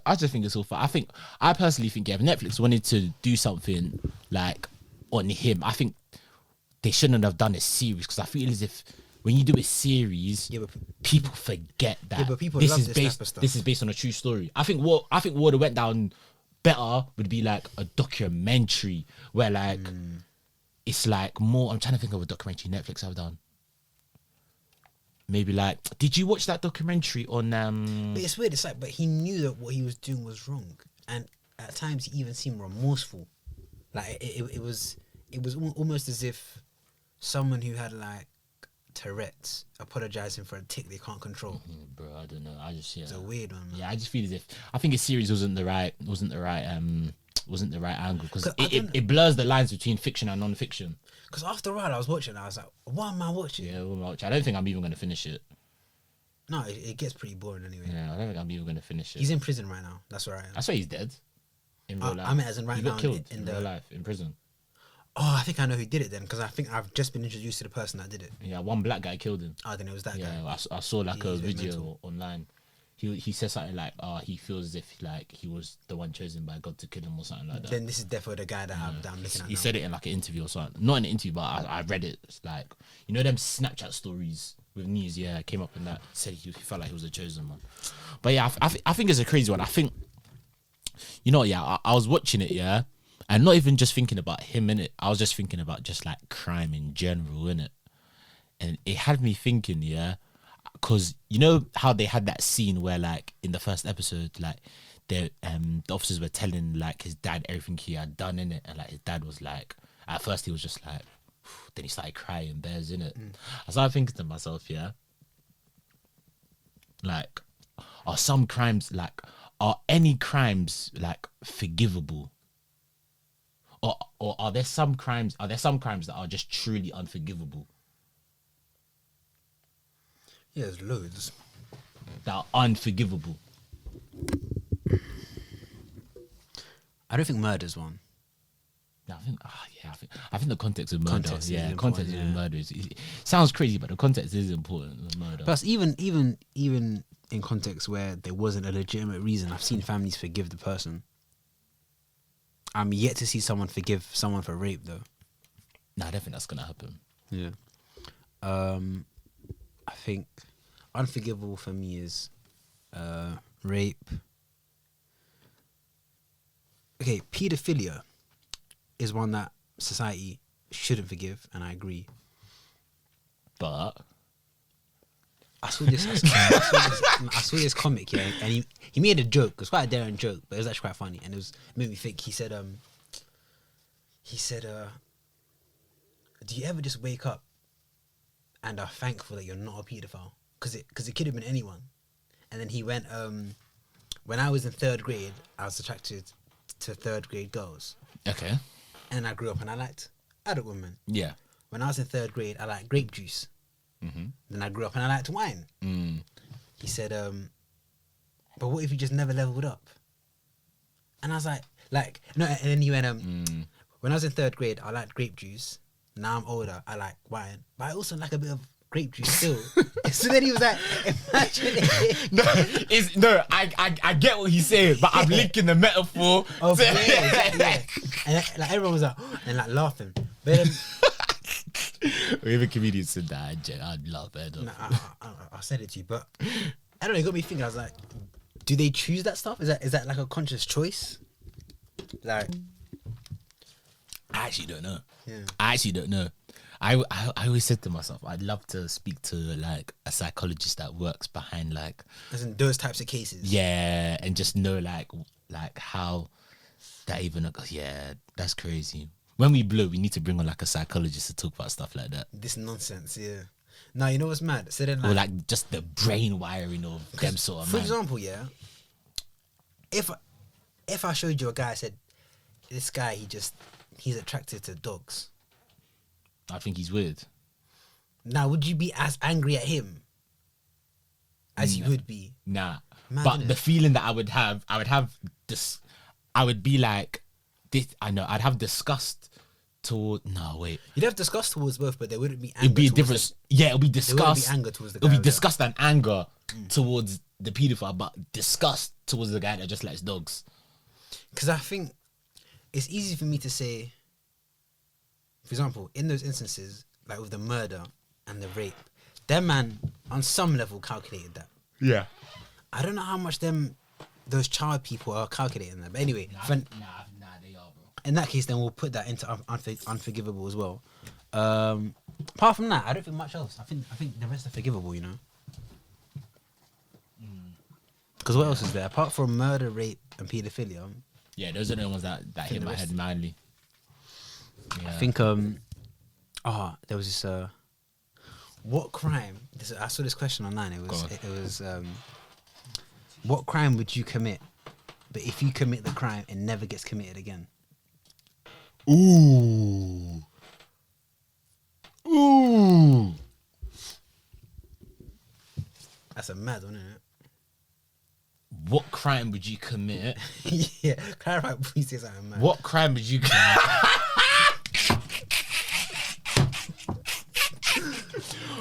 I just think it's all fun. I personally think if Netflix wanted to do something like on him, I think they shouldn't have done a series, because I feel as if when you do a series, Yeah, but people forget that. Yeah, but people love this type of stuff. This is based on a true story. I think what would have went down better would be like a documentary where like it's like more. I'm trying to think of a documentary Netflix have done. Maybe like, did you watch that documentary on? But it's weird. It's like, but he knew that what he was doing was wrong, and at times he even seemed remorseful. Like it was almost as if someone who had like Tourette's apologizing for a tick they can't control. Bro, I don't know. I just It's a weird one, man. Yeah, I just feel as if I think his series wasn't the right angle because it blurs the lines between fiction and non-fiction. Because after a while I was watching, I was like, what am I watching? Yeah, I don't think I'm even gonna finish it. No, it gets pretty boring anyway. Yeah, I don't think I'm even gonna finish it. He's in prison right now. That's where I am. I swear he's dead. In real life. I mean, as in right he now got killed in real life in prison. Oh, I think I know who did it then, because I think I've just been introduced to the person that did it. Yeah, one black guy killed him. Oh, then it was that guy. Yeah, I saw like a video mental. online. He said something like, he feels as if like he was the one chosen by God to kill him or something like that. Then this is definitely the guy that I'm looking at. He said it in like an interview or something. Not in an interview, but I read it. It's like, you know them Snapchat stories with news. Yeah, came up in that. Said he felt like he was a chosen one. But yeah, I think it's a crazy one. I think, you know, yeah, I was watching it, yeah. And not even just thinking about him in it. I was just thinking about just like crime in general, innit? And it had me thinking, yeah, because you know how they had that scene where like in the first episode, like the officers were telling like his dad everything he had done in it, and like his dad was like, at first he was just like, then he started crying, bears in it. I started thinking to myself, yeah, like, are any crimes like forgivable? Or are there some crimes that are just truly unforgivable? Yeah, there's loads That are unforgivable. I don't think murder's one. Yeah, I think the context of murder. Context Context of murder it sounds crazy, but the context is important. Of murder. Plus, even in contexts where there wasn't a legitimate reason, I've seen families forgive the person. I'm yet to see someone forgive someone for rape, though. Nah, I don't think that's gonna happen. Yeah. I think unforgivable for me is rape. Okay, paedophilia is one that society shouldn't forgive, and I agree. But I saw this comic, yeah, and he made a joke. It was quite a daring joke, but it was actually quite funny, and it made me think. He said, do you ever just wake up and are thankful that you're not a paedophile? Because it could have been anyone. And then he went, when I was in third grade, I was attracted to third grade girls. okay, And I grew up and I liked adult women. yeah. When I was in third grade, I liked grape juice. Mm-hmm. Then I grew up and I liked wine. He said, but what if you just never leveled up? And I was like, no, and then he went, when I was in third grade, I liked grape juice. Now I'm older, I like wine. But I also like a bit of grape juice still. So then he was like, imagine it. I get what he's saying, but I'm linking the metaphor. Oh, yeah, exactly, yeah. And like everyone was like, and like laughing. But If a comedian said that, I'd laugh at it. nah, I said it to you, but I don't know. It got me thinking. I was like, do they choose that stuff? Is that like a conscious choice? Like, I actually don't know. yeah. I actually don't know. I always said to myself, I'd love to speak to like a psychologist that works behind like, As in those types of cases. yeah, and just know like how that even, yeah, that's crazy. When we blow, we need to bring on like a psychologist to talk about stuff like that. This nonsense, yeah. Now you know what's mad? So then, Or like just the brain wiring of them sort of for man. example, yeah. If I showed you a guy, I said, this guy, he's attracted to dogs. I think he's weird. Now, would you be as angry at him as you would be? Nah. Mad, But innit? the feeling that I would have this, I would be like, this, I know, I'd have disgust toward, no, wait. You'd have disgust towards both, but there wouldn't be anger. It'd be a towards difference. Yeah, it'll be There wouldn't disgust. be anger towards the It'll guy be over there. disgust and anger towards the paedophile, but disgust towards the guy that just likes dogs. Because I think it's easy for me to say, for example, in those instances, like with the murder and the rape, them man on some level calculated that. Yeah. I don't know how much those child people are calculating that. But anyway, Nah, they are, bro. in that case, then we'll put that into unforgivable as well. Apart from that, I don't think much else. I think the rest are forgivable, you know. Because what else is there apart from murder, rape, and paedophilia? Yeah, those are the ones that hit the my rest- head madly. I think there was this what crime? I saw this question online. It was what crime would you commit? But if you commit the crime, it never gets committed again. Ooh. That's a mad one, isn't it? What crime would you commit? Yeah, clarify, please say something mad. What crime would you commit?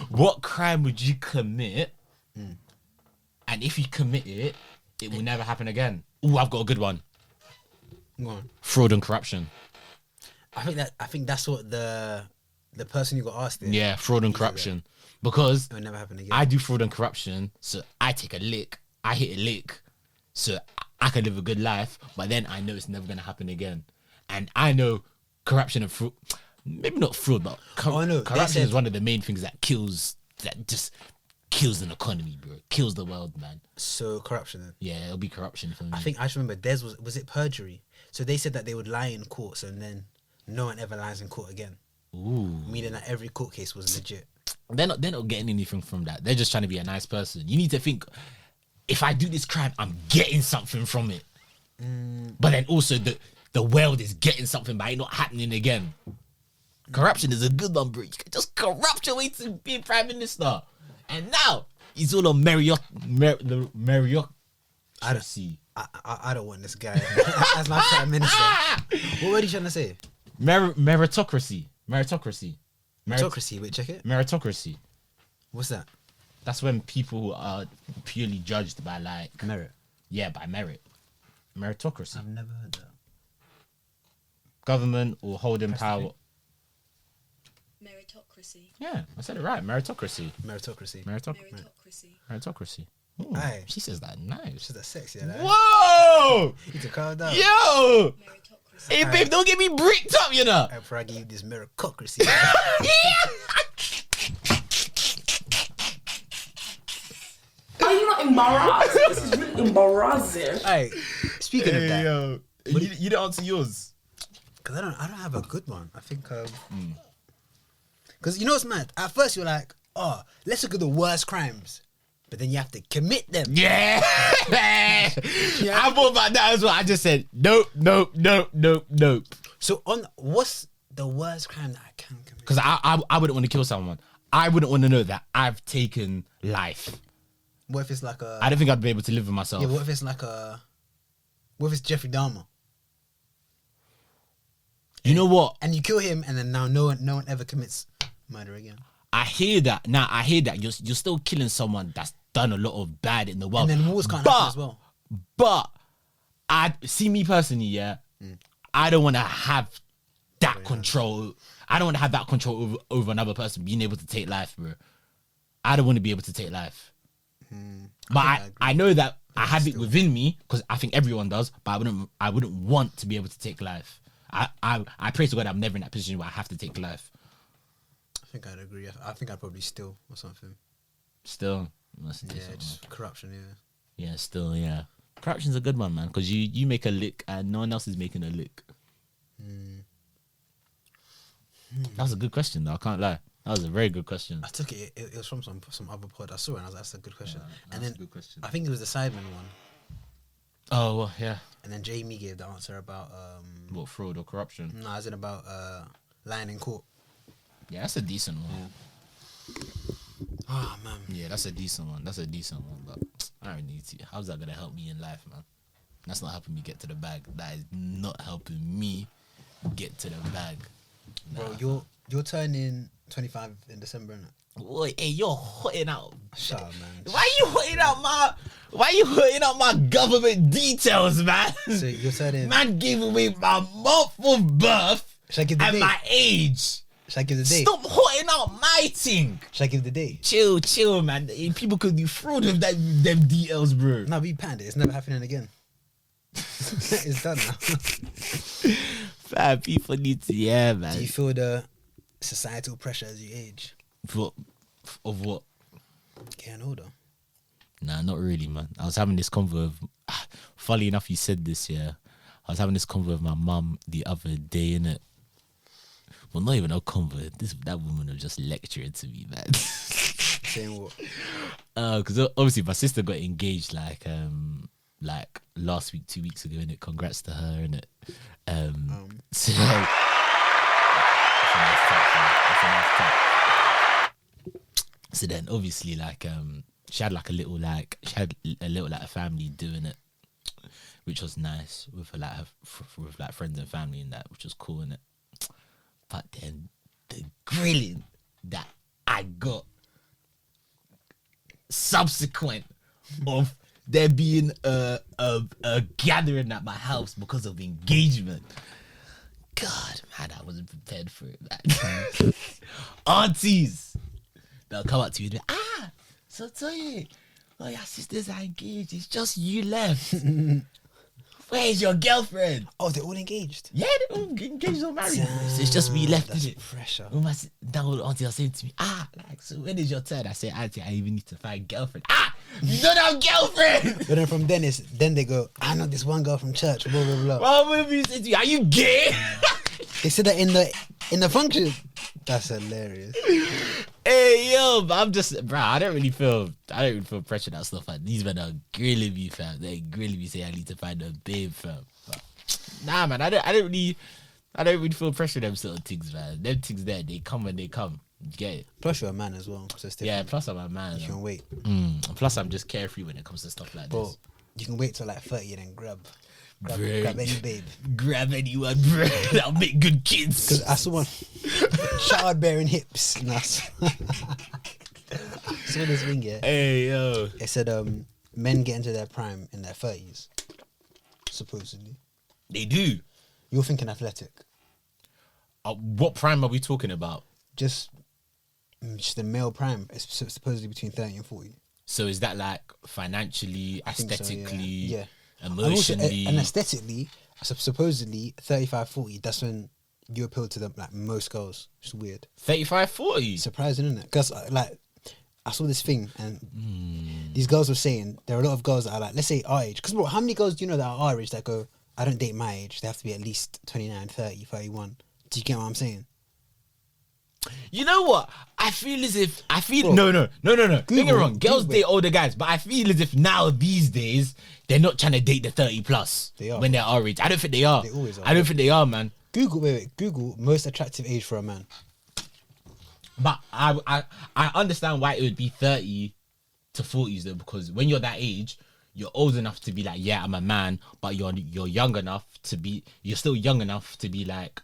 What crime would you commit? And if you commit it, it will never happen again. Ooh, I've got a good one. Go on. Fraud and corruption. I think that's what the person who got asked it. Yeah, fraud and corruption. Because It will never happen again. I do fraud and corruption, so I take a lick, I hit a lick, so I can live a good life, but then I know it's never going to happen again. And I know corruption and fraud, maybe not fraud, but corruption is one of the main things that just kills an economy, bro. Kills the world, man. So corruption then? Yeah, it'll be corruption for me. I just remember Des was it perjury? So they said that they would lie in court, so then no one ever lies in court again. Ooh. Meaning that every court case was legit. They're not getting anything from that. They're just trying to be a nice person. You need to think, if I do this crime, I'm getting something from it. But then also the world is getting something by it not happening again. Corruption is a good one, bro. You can just corrupt your way to be prime minister. And now he's all on Meritocracy. I don't want this guy as my prime minister. What were you trying to say? Meritocracy. Meritocracy, wait, check it. Meritocracy. What's that? That's when people are purely judged by like Merit. Yeah, by merit. Meritocracy. I've never heard that. Government or holding power. Meritocracy. Yeah, I said it right. Meritocracy. Meritocracy. Meritocracy. Ooh, Aye. she says that nice. She's that sexy, yeah. Whoa! You need to calm down. Yo! Meritocracy. Hey, babe, don't get me bricked up, you know. Before I give you this meritocracy. Are you not embarrassed? This is really embarrassing. Hey, speaking of that, Yo. You didn't answer yours. because I don't have a good one. I think because you know what's mad? At first you're like, oh, let's look at the worst crimes, but then you have to commit them. Yeah. I thought about that as well. I just said, nope. So what's the worst crime that I can commit? Because I wouldn't want to kill someone. I wouldn't want to know that I've taken life. What if it's like a? I don't think I'd be able to live with myself. Yeah. What if it's like a? What if it's Jeffrey Dahmer? You know what? And you kill him, and then now no one ever commits murder again. I hear that. Now I hear that you're still killing someone that's done a lot of bad in the world. And then wars can't happen as well. But I see me personally, yeah. I don't want to have that control. I don't want to have that control over another person being able to take life, bro. I don't want to be able to take life. But I know that I have it within me because I think everyone does. But I wouldn't want to be able to take life. I pray to God I'm never in that position where I have to take life. I think I'd agree. I think I'd probably steal or something. Still, that's a decent one. Just corruption. Yeah, still, yeah. Corruption's a good one, man, because you make a lick and no one else is making a lick. That was a good question, though. I can't lie. That was a very good question. I took it. It was from some other pod I saw, and I was like, "That's a good question." And then a good question. I think it was the Sidemen one. Oh, well, yeah. And then Jamie gave the answer about What, fraud or corruption? no, as in about lying in court. Yeah, that's a decent one. Oh man. Yeah, that's a decent one. But I don't need to. How's that gonna help me in life, man? That's not helping me get to the bag. That is not helping me get to the bag. Bro, you're turning 25 in December, innit? Boy, hey, you're hotting out. Shut up, man. Why you hotting out my government details, man? So you're turning. Man gave away my month of birth Should I give the and date? my age. Should I give the date? Stop hotting out my thing. Should I give the date? Chill, man. People could be fraud with them details, bro. No, be panned. It's never happening again. It's done now. Fam, people need to, yeah, man. Do you feel the societal pressure as you age? Of what? Getting older. Nah, not really, man. I was having this convo of, funny enough, you said this, yeah. I was having this convo with my mum the other day, innit? Well, not even a convo. That woman was just lecturing to me, man. Saying what? Because obviously my sister got engaged like last week, 2 weeks ago, innit? Congrats to her, innit? So, that's a nice touch, man. That's a nice touch. So then, obviously, like she had a family doing it, which was nice with with friends and family and that, which was cool, innit? But then the grilling that I got subsequent of there being a gathering at my house because of engagement. God, man, I wasn't prepared for it, man. Aunties, they'll come up to you and be like, so Toye, oh, your sisters are engaged. It's just you left. Where's your girlfriend? Oh, they're all engaged. Yeah, they're all engaged or married. So it's just me left, That's is it? pressure. That old auntie was saying to me, so when is your turn? I said, auntie, I even need to find a girlfriend. You don't have girlfriend. But then from then they go, I know this one girl from church, blah blah blah. What would you say to me? Are you gay? They said that in the function. That's hilarious. Hey yo, but I'm just, bro. I don't really feel pressure that stuff. Like, these men are grilling me, fam. They grilling me saying I need to find a babe, fam. But, nah, man. I don't really feel pressure them sort of things, man. Them things there, they come when they come. You get it? Plus you're a man as well, so it's different. Yeah. Plus I'm a man. You can wait. Plus I'm just carefree when it comes to stuff like But this. you can wait till like 30 and then grab Great. any babe. Grab anyone, bro. That'll make good kids. Because I saw one childbearing hips. And I saw this thing, yeah. Hey yo. It said men get into their prime in their 30s, supposedly. They do. You're thinking athletic. What prime are we talking about? Just the male prime is supposedly between 30 and 40. So is that like financially, I think so, aesthetically, yeah. emotionally? And aesthetically, supposedly 35, 40, that's when you appeal to them, like most girls. It's weird. 35, 40? Surprising, isn't it? Because like I saw this thing and these girls were saying there are a lot of girls that are like, let's say our age. Because bro, how many girls do you know that are our age that go, I don't date my age. They have to be at least 29, 30, 31. Do you get what I'm saying? You know what? I feel as if Bro, no. Don't get me wrong. Girls Google date older guys, but I feel as if now these days they're not trying to date the 30 plus. They are. When they're our age. I don't think they are. They always are. I don't think they are, man. Google most attractive age for a man. But I understand why it would be 30 to 40s though, because when you're that age, you're old enough to be like, yeah, I'm a man, but you're young enough to be, you're still young enough to be like,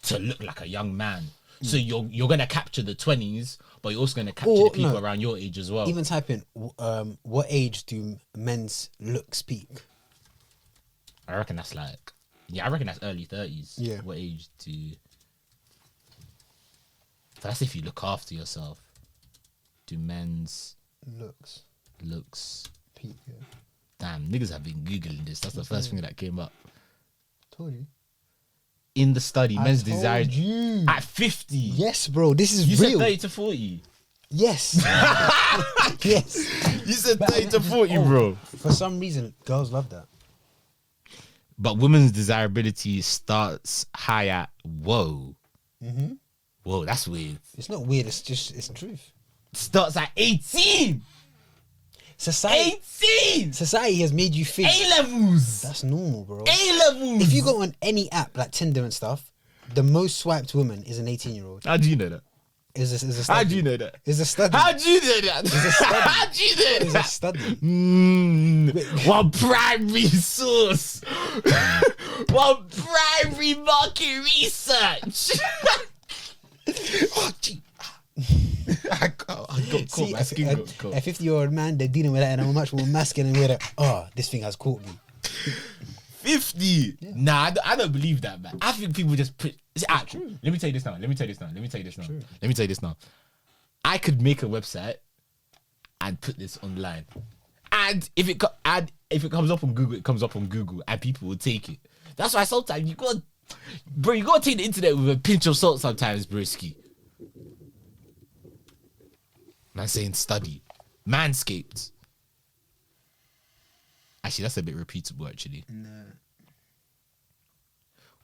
to look like a young man. So you're gonna capture the 20s, but you're also gonna capture the people around your age as well. Even type in what age do men's looks peak? I reckon that's like, I reckon that's early 30s. Yeah. What age do you... That's if you look after yourself. Do men's looks Peak, yeah. Damn, niggas have been Googling this. That's the first thing that came up. Told you. In the study, men's told desire you. at 50. Yes, bro. This is You real. said 30 to 40. Yes. Yes. You said But 30 to 40, bro. For some reason, girls love that. But women's desirability starts high at whoa. Mm-hmm. Whoa, that's weird. It's not weird. It's the truth. Starts at 18. Society has made you think A-levels. that's normal, bro. A-levels. If you go on any app like Tinder and stuff, the most swiped woman is an 18-year-old. How do you know that? Is a study. How do you know that? It's a study. How do you know that? study. How do you know It's a that? study. One primary source. One primary market research. Oh, gee. I got caught. See, My skin got caught. a 50-year-old man, they're dealing with that, and I'm much more masculine with it. Oh, this thing has caught me. 50. Yeah. Nah, I don't believe that, man. I think people just put. Actually, let me tell you this now. I could make a website and put this online, and if it comes up on Google, it comes up on Google, and people will take it. That's why sometimes you gotta take the internet with a pinch of salt. Sometimes, broski. Man saying study, Manscaped. Actually, that's a bit repeatable. Actually, No.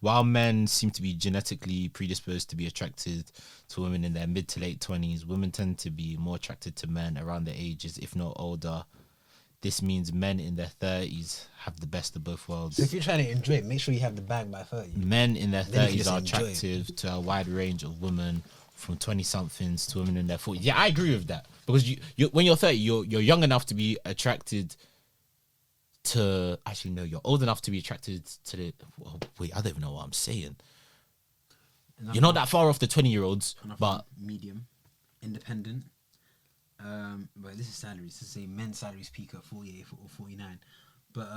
while men seem to be genetically predisposed to be attracted to women in their mid to late 20s, women tend to be more attracted to men around their ages, if not older. This means men in their 30s have the best of both worlds. So if you're trying to enjoy it, make sure you have the bag by 30. Men in their Then you 30s can are just enjoy it. attractive to a wide range of women, from 20-somethings to women in their 40s. Yeah, I agree with that. Because you when you're 30, you're young enough to be attracted to... Actually, no, you're old enough to be attracted to the... Oh, wait, I don't even know what I'm saying. You're not that far off the 20-year-olds, but... Medium, independent. But this is salaries. This is men's salaries peak at 48 or 49. But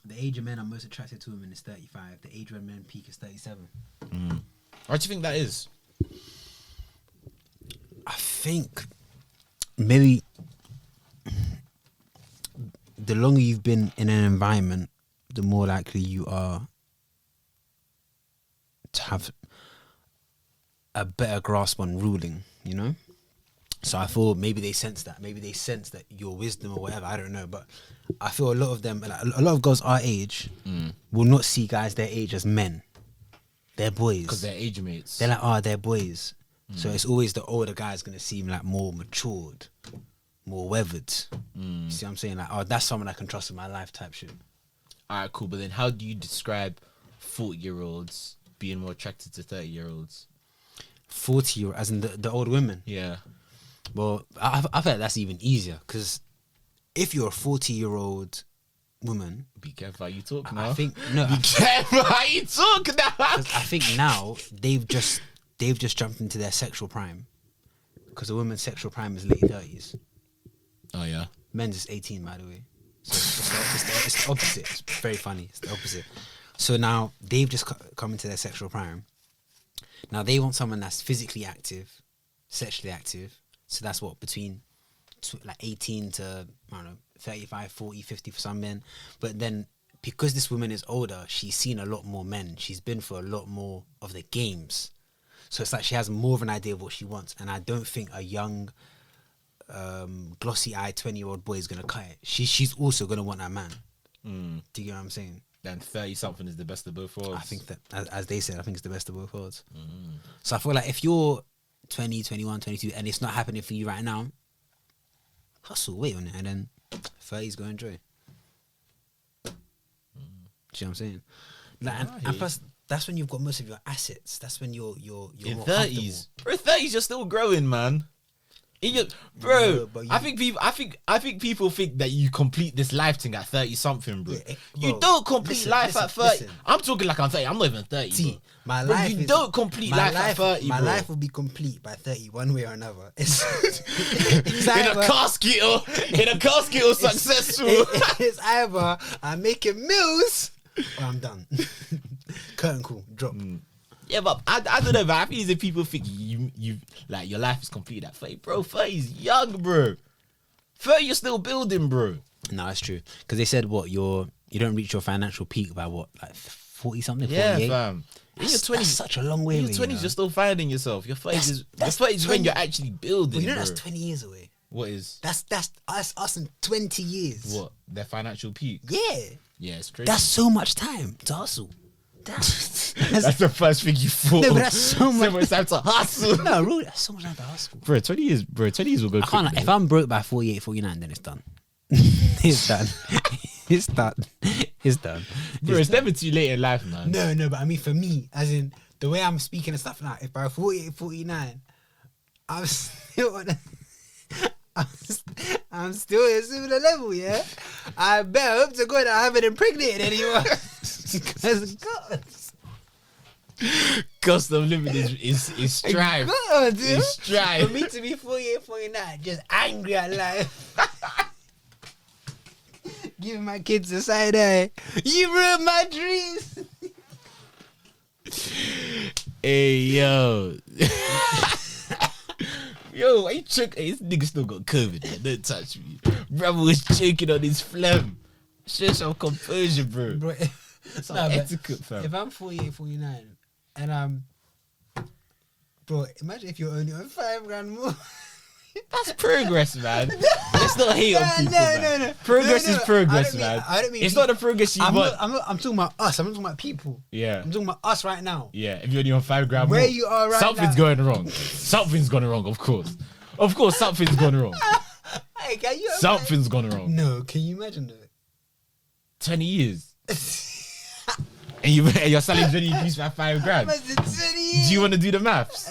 the age of men are most attracted to women is 35. The age when men peak is 37. Why do you think that is? I think maybe the longer you've been in an environment, the more likely you are to have a better grasp on ruling, you know? So I feel maybe they sense that. Maybe they sense that your wisdom or whatever. I don't know. But I feel a lot of them, like, a lot of girls our age, will not see guys their age as men. They're boys. Because they're age mates. They're like, they're boys. So it's always the older guy's going to seem like more matured, more weathered. You see what I'm saying? Like, that's someone I can trust in my life type shit. All right, cool. But then how do you describe 40-year-olds being more attracted to 30-year-olds? 40, as in the old women. Yeah. Well, I feel like that's even easier because if you're a 40-year-old woman, Be careful how you talk now. I think no. Be careful how you talk now. 'Cause I think now they've just jumped into their sexual prime because a woman's sexual prime is late 30s. Oh yeah. Men's is 18, by the way. So it's the opposite. It's very funny. It's the opposite. So now they've just come into their sexual prime. Now they want someone that's physically active, sexually active. So that's what, between like 18 to, I don't know, 35, 40, 50 for some men. But then because this woman is older, she's seen a lot more men. She's been for a lot more of the games. So it's like she has more of an idea of what she wants. And I don't think a young, glossy-eyed 20-year-old boy is going to cut it. She's also going to want that man. Do you get what I'm saying? Then 30-something is the best of both worlds. I think that, as they said, I think it's the best of both worlds. So I feel like if you're 20, 21, 22, and it's not happening for you right now, hustle, wait on it, and then 30s go enjoy. Do you know what I'm saying? Like, and plus, that's when you've got most of your assets. That's when you're in more 30s. Bro, 30s you're still growing, man. Bro, No, but I think people think that you complete this life thing at 30-something, bro. Yeah, You bro, don't complete life at 30. listen. I'm talking like I'm 30. I'm not even 30. See, bro. my Bro, life you is, don't complete life at 30, My bro. life will be complete by 30, one way or another. It's in a casket or successful. It's either I'm making meals or I'm done. Curtain call, drop. Yeah, but I don't know, but I feel as if people think you like your life is complete at 30. Bro, 30 is young, bro. 30 you're still building, bro. No, that's true. Because they said you don't reach your financial peak by what, like 40 something, 48? Yeah, fam. In your 20s, that's such a long way in your away. 20s, you're still finding yourself. Your 30s is when you're actually building. But you know bro. that's 20 years away. What is? That's us in 20 years. What? Their financial peak? Yeah. Yeah, it's crazy. That's so much time to hustle. That's the first thing you thought. No, but that's so much time to hustle. No, really, that's so much time to hustle. Bro, 20 years will go I can't, quick. if I'm broke by 48, 49, then it's done. It's done. It's done. It's done. Bro, it's never too late in life, man. No, but I mean for me, as in the way I'm speaking and stuff now, if by 48, 49, I'm still on I'm still at a similar level, yeah? I better hope to God I haven't impregnated anyone. Because God. Cost of living is strive. God, dude. It's strive. For me to be 48, 49, just angry at life. Giving my kids a side eye. You ruined my dreams. Hey, yo. Yo, why you choke? Hey, this nigga still got COVID, man. Don't touch me. Brother was choking on his phlegm. Show some composure, bro. Bro, Some but etiquette, fam. if I'm 48, 49, and bro, imagine if you're only on $5 grand more. That's progress, man. Let's not hate on people, man. No. Progress No, is progress, man. I don't mean it's not the progress you want. I'm talking about us. I'm not talking about people. Yeah. I'm talking about us right now. Yeah, if you're only on $5 Where more, you are right something's now. going wrong. Something's gone wrong, of course. Of course, something's gone wrong. Hey, can you Something's gone wrong. No, can you imagine that? 20 years. and you're selling Johnny Juice for $5,000. Do you want to do the maths?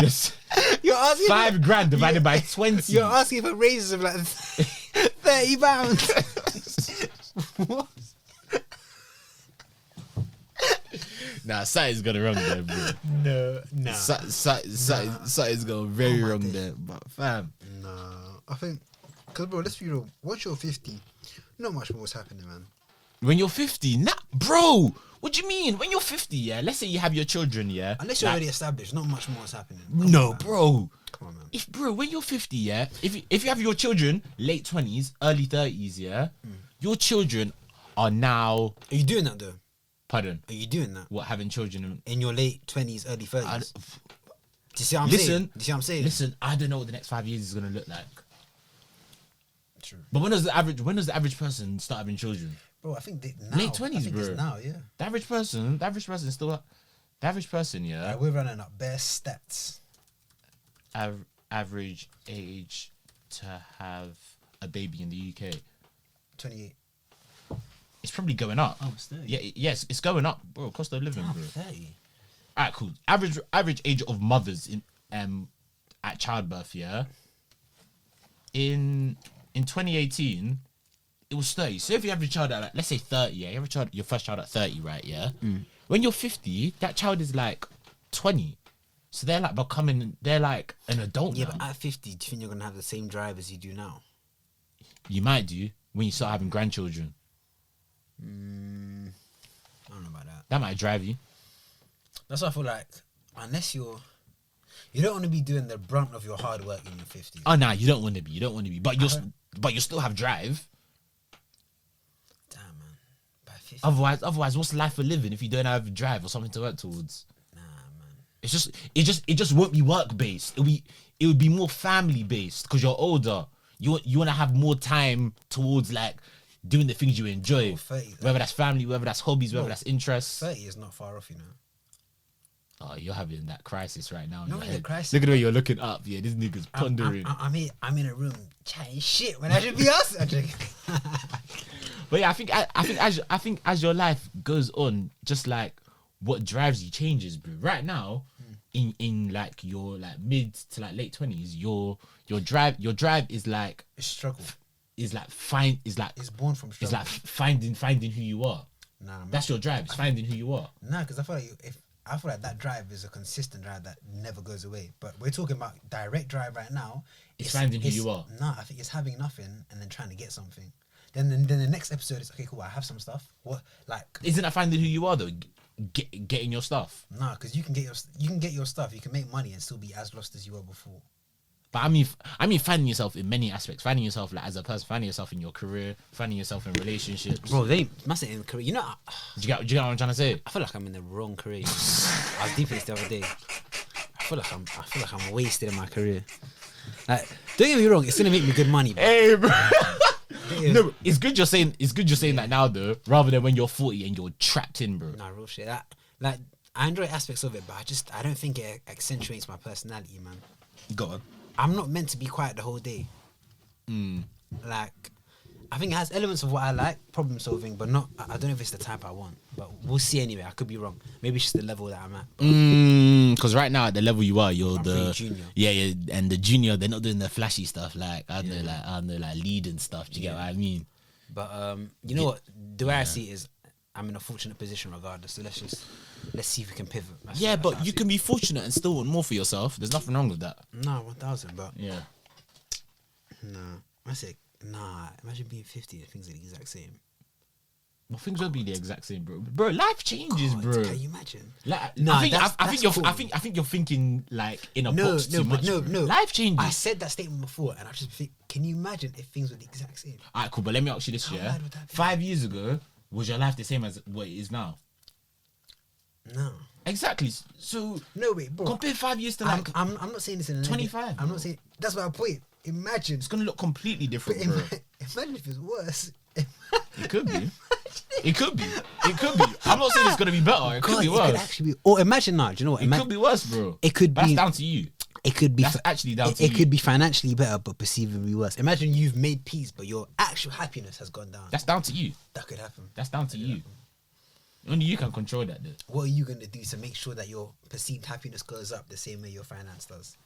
Yes. You're asking $5,000 divided by 20. You're asking for raises of like £30. What? Nah, something's gone wrong there, bro. No. Something's gone very wrong there. But fam. No. I think, because bro, let's be real. Once you're 50, not much more is happening, man. When you're 50, nah, bro. What do you mean? When you're 50, yeah. Let's say you have your children, yeah. Unless you're already established, not much more is happening. No, bro. Come on, man. When you're 50, yeah. If you have your children late 20s, early 30s, yeah. Your children are now. Are you doing that though? Pardon. Are you doing that? What, having children In your late 20s, early 30s? Do you see what I'm saying? Do you see what I'm saying? Listen, I don't know what the next 5 years is gonna look like. True. But when does the average person start having children? Bro, I think now. Late 20s, bro. It's now, yeah. The average person, yeah. We're running up bare stats. Average age to have a baby in the UK. 28. It's probably going up. Oh, it's 30. Yeah, yes, it's going up, bro. Cost of living, bro. 30. Alright, cool. Average age of mothers in at childbirth, yeah. In 2018, it was 30. So if you have your child at like, let's say 30, yeah, you have your first child at 30, right? Yeah. When you're 50, that child is like 20. So they're like an adult Yeah, now. but at 50, do you think you're gonna have the same drive as you do now? You might do when you start having grandchildren. I don't know about that. That might drive you. That's why I feel like unless you don't want to be doing the brunt of your hard work in your 50s. Oh nah, you don't want to be. But you still have drive. Damn, man. By 50. Otherwise, what's life for living if you don't have drive or something to work towards? Nah, man. It just won't be work based. It would be more family based because you're older. You want to have more time towards like doing the things you enjoy. Oh, 30, whether that's family, whether that's hobbies, whether that's interests. 30 is not far off, you know. Oh, you're having that crisis right now. Not really a crisis. Look at the way you're looking up. Yeah, this nigga's pondering. I'm in a room chatting shit when I should be us. But yeah, I think as your life goes on, just like what drives you changes, bro. Right now, in like your like mid to like late 20s, your drive is like It's struggle. It's born from struggle. It's like finding who you are. Nah, man. That's your drive. It's finding who you are. Nah, because I feel like that drive is a consistent drive that never goes away. But we're talking about direct drive right now. It's finding who you are. Nah, I think it's having nothing and then trying to get something. Then the next episode is okay, cool. I have some stuff. What like? Isn't that finding who you are though? Getting your stuff. Nah, because you can get your stuff. You can make money and still be as lost as you were before. But I mean, finding yourself in many aspects. Finding yourself like as a person. Finding yourself in your career. Finding yourself in relationships. Bro, they must say in career. You know, Do you get what I'm trying to say? I feel like I'm in the wrong career. You know? I was deep in this the other day. I feel like I'm wasted in my career. Like, don't get me wrong, it's gonna make me good money. Bro. Hey, bro. No, it's good you're saying that now though, rather than when you're 40 and you're trapped in, bro. Nah, real shit. Like I enjoy aspects of it, but I don't think it accentuates my personality, man. Go on. I'm not meant to be quiet the whole day. Like, I think it has elements of what I like, problem solving, but not. I don't know if it's the type I want. But we'll see anyway. I could be wrong. Maybe it's just the level that I'm at. Because right now at the level you are, you're I'm the pretty junior. Yeah, and the junior, they're not doing the flashy stuff like I don't know, like lead and stuff. Do you get what I mean? But you know what? The way I see it is, I'm in a fortunate position regardless. So let's see if we can pivot. That's how I you see can be fortunate and still want more for yourself. There's nothing wrong with that. it. Nah, 1,000. But Yeah. nah, I say nah. Imagine being 50 and things are the exact same. Well, things won't be the exact same, bro. Bro, life changes, God, bro. Can you imagine? Like, Nah, I think you're thinking like in a box too much. No. Life changes. I said that statement before, and I just think, can you imagine if things were the exact same? Alright, cool. But let me ask you this: How yeah, mad would that be? 5 years ago, was your life the same as what it is now? No. Exactly. So No, wait, bro. compare 5 years to like I'm not saying this in a 25, I'm bro. not saying that's my point. Imagine, it's gonna look completely but different, bro. imagine if it's worse. It could be. It could be. It could be. I'm not saying it's gonna be better. It could be It could worse. actually be. Or imagine now. Do you know what? It could be worse, bro. It could That's be. down to you. It could be. That's actually down to it you. could be financially better, but perceivably worse. Imagine you've made peace, but your actual happiness has gone down. That's down to you. That could happen. That's down to you. Only you can control that, though. What are you gonna do to make sure that your perceived happiness goes up the same way your finance does?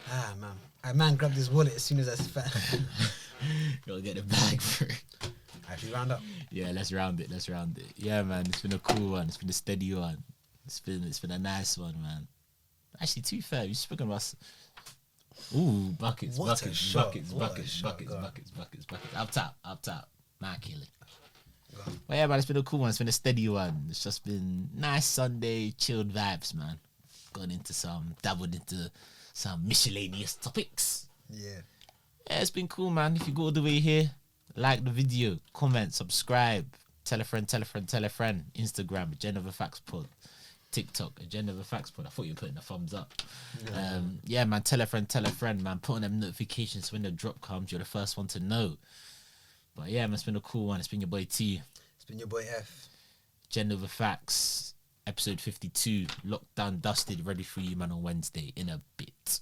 Ah, man. A man grabbed his wallet as soon as I said. Gotta get the bag for it. Actually, round up. Yeah, let's round it. Let's round it. Yeah, man, it's been a cool one. It's been a steady one. It's been a nice one, man. Actually, too fair. You've spoken about. Ooh, buckets, What a buckets, shot. buckets, What a buckets, shot, buckets, God. buckets, buckets, buckets. Up top. Nah, kill it. Go on. But yeah, man, it's been a cool one. It's been a steady one. It's just been nice Sunday, chilled vibes, man. Dabbled into some miscellaneous topics. Yeah. Yeah, it's been cool, man. If you go all the way here, like the video, comment, subscribe, tell a friend, Instagram, Agenda of a Facts Pod, TikTok, Agenda of a Facts Pod. I thought you were putting a thumbs up. Yeah, man, tell a friend, man. Put on them notifications when the drop comes. You're the first one to know. But yeah, man, it's been a cool one. It's been your boy T. It's been your boy F. Agenda of a Facts, episode 52, locked down, dusted, ready for you, man, on Wednesday in a bit.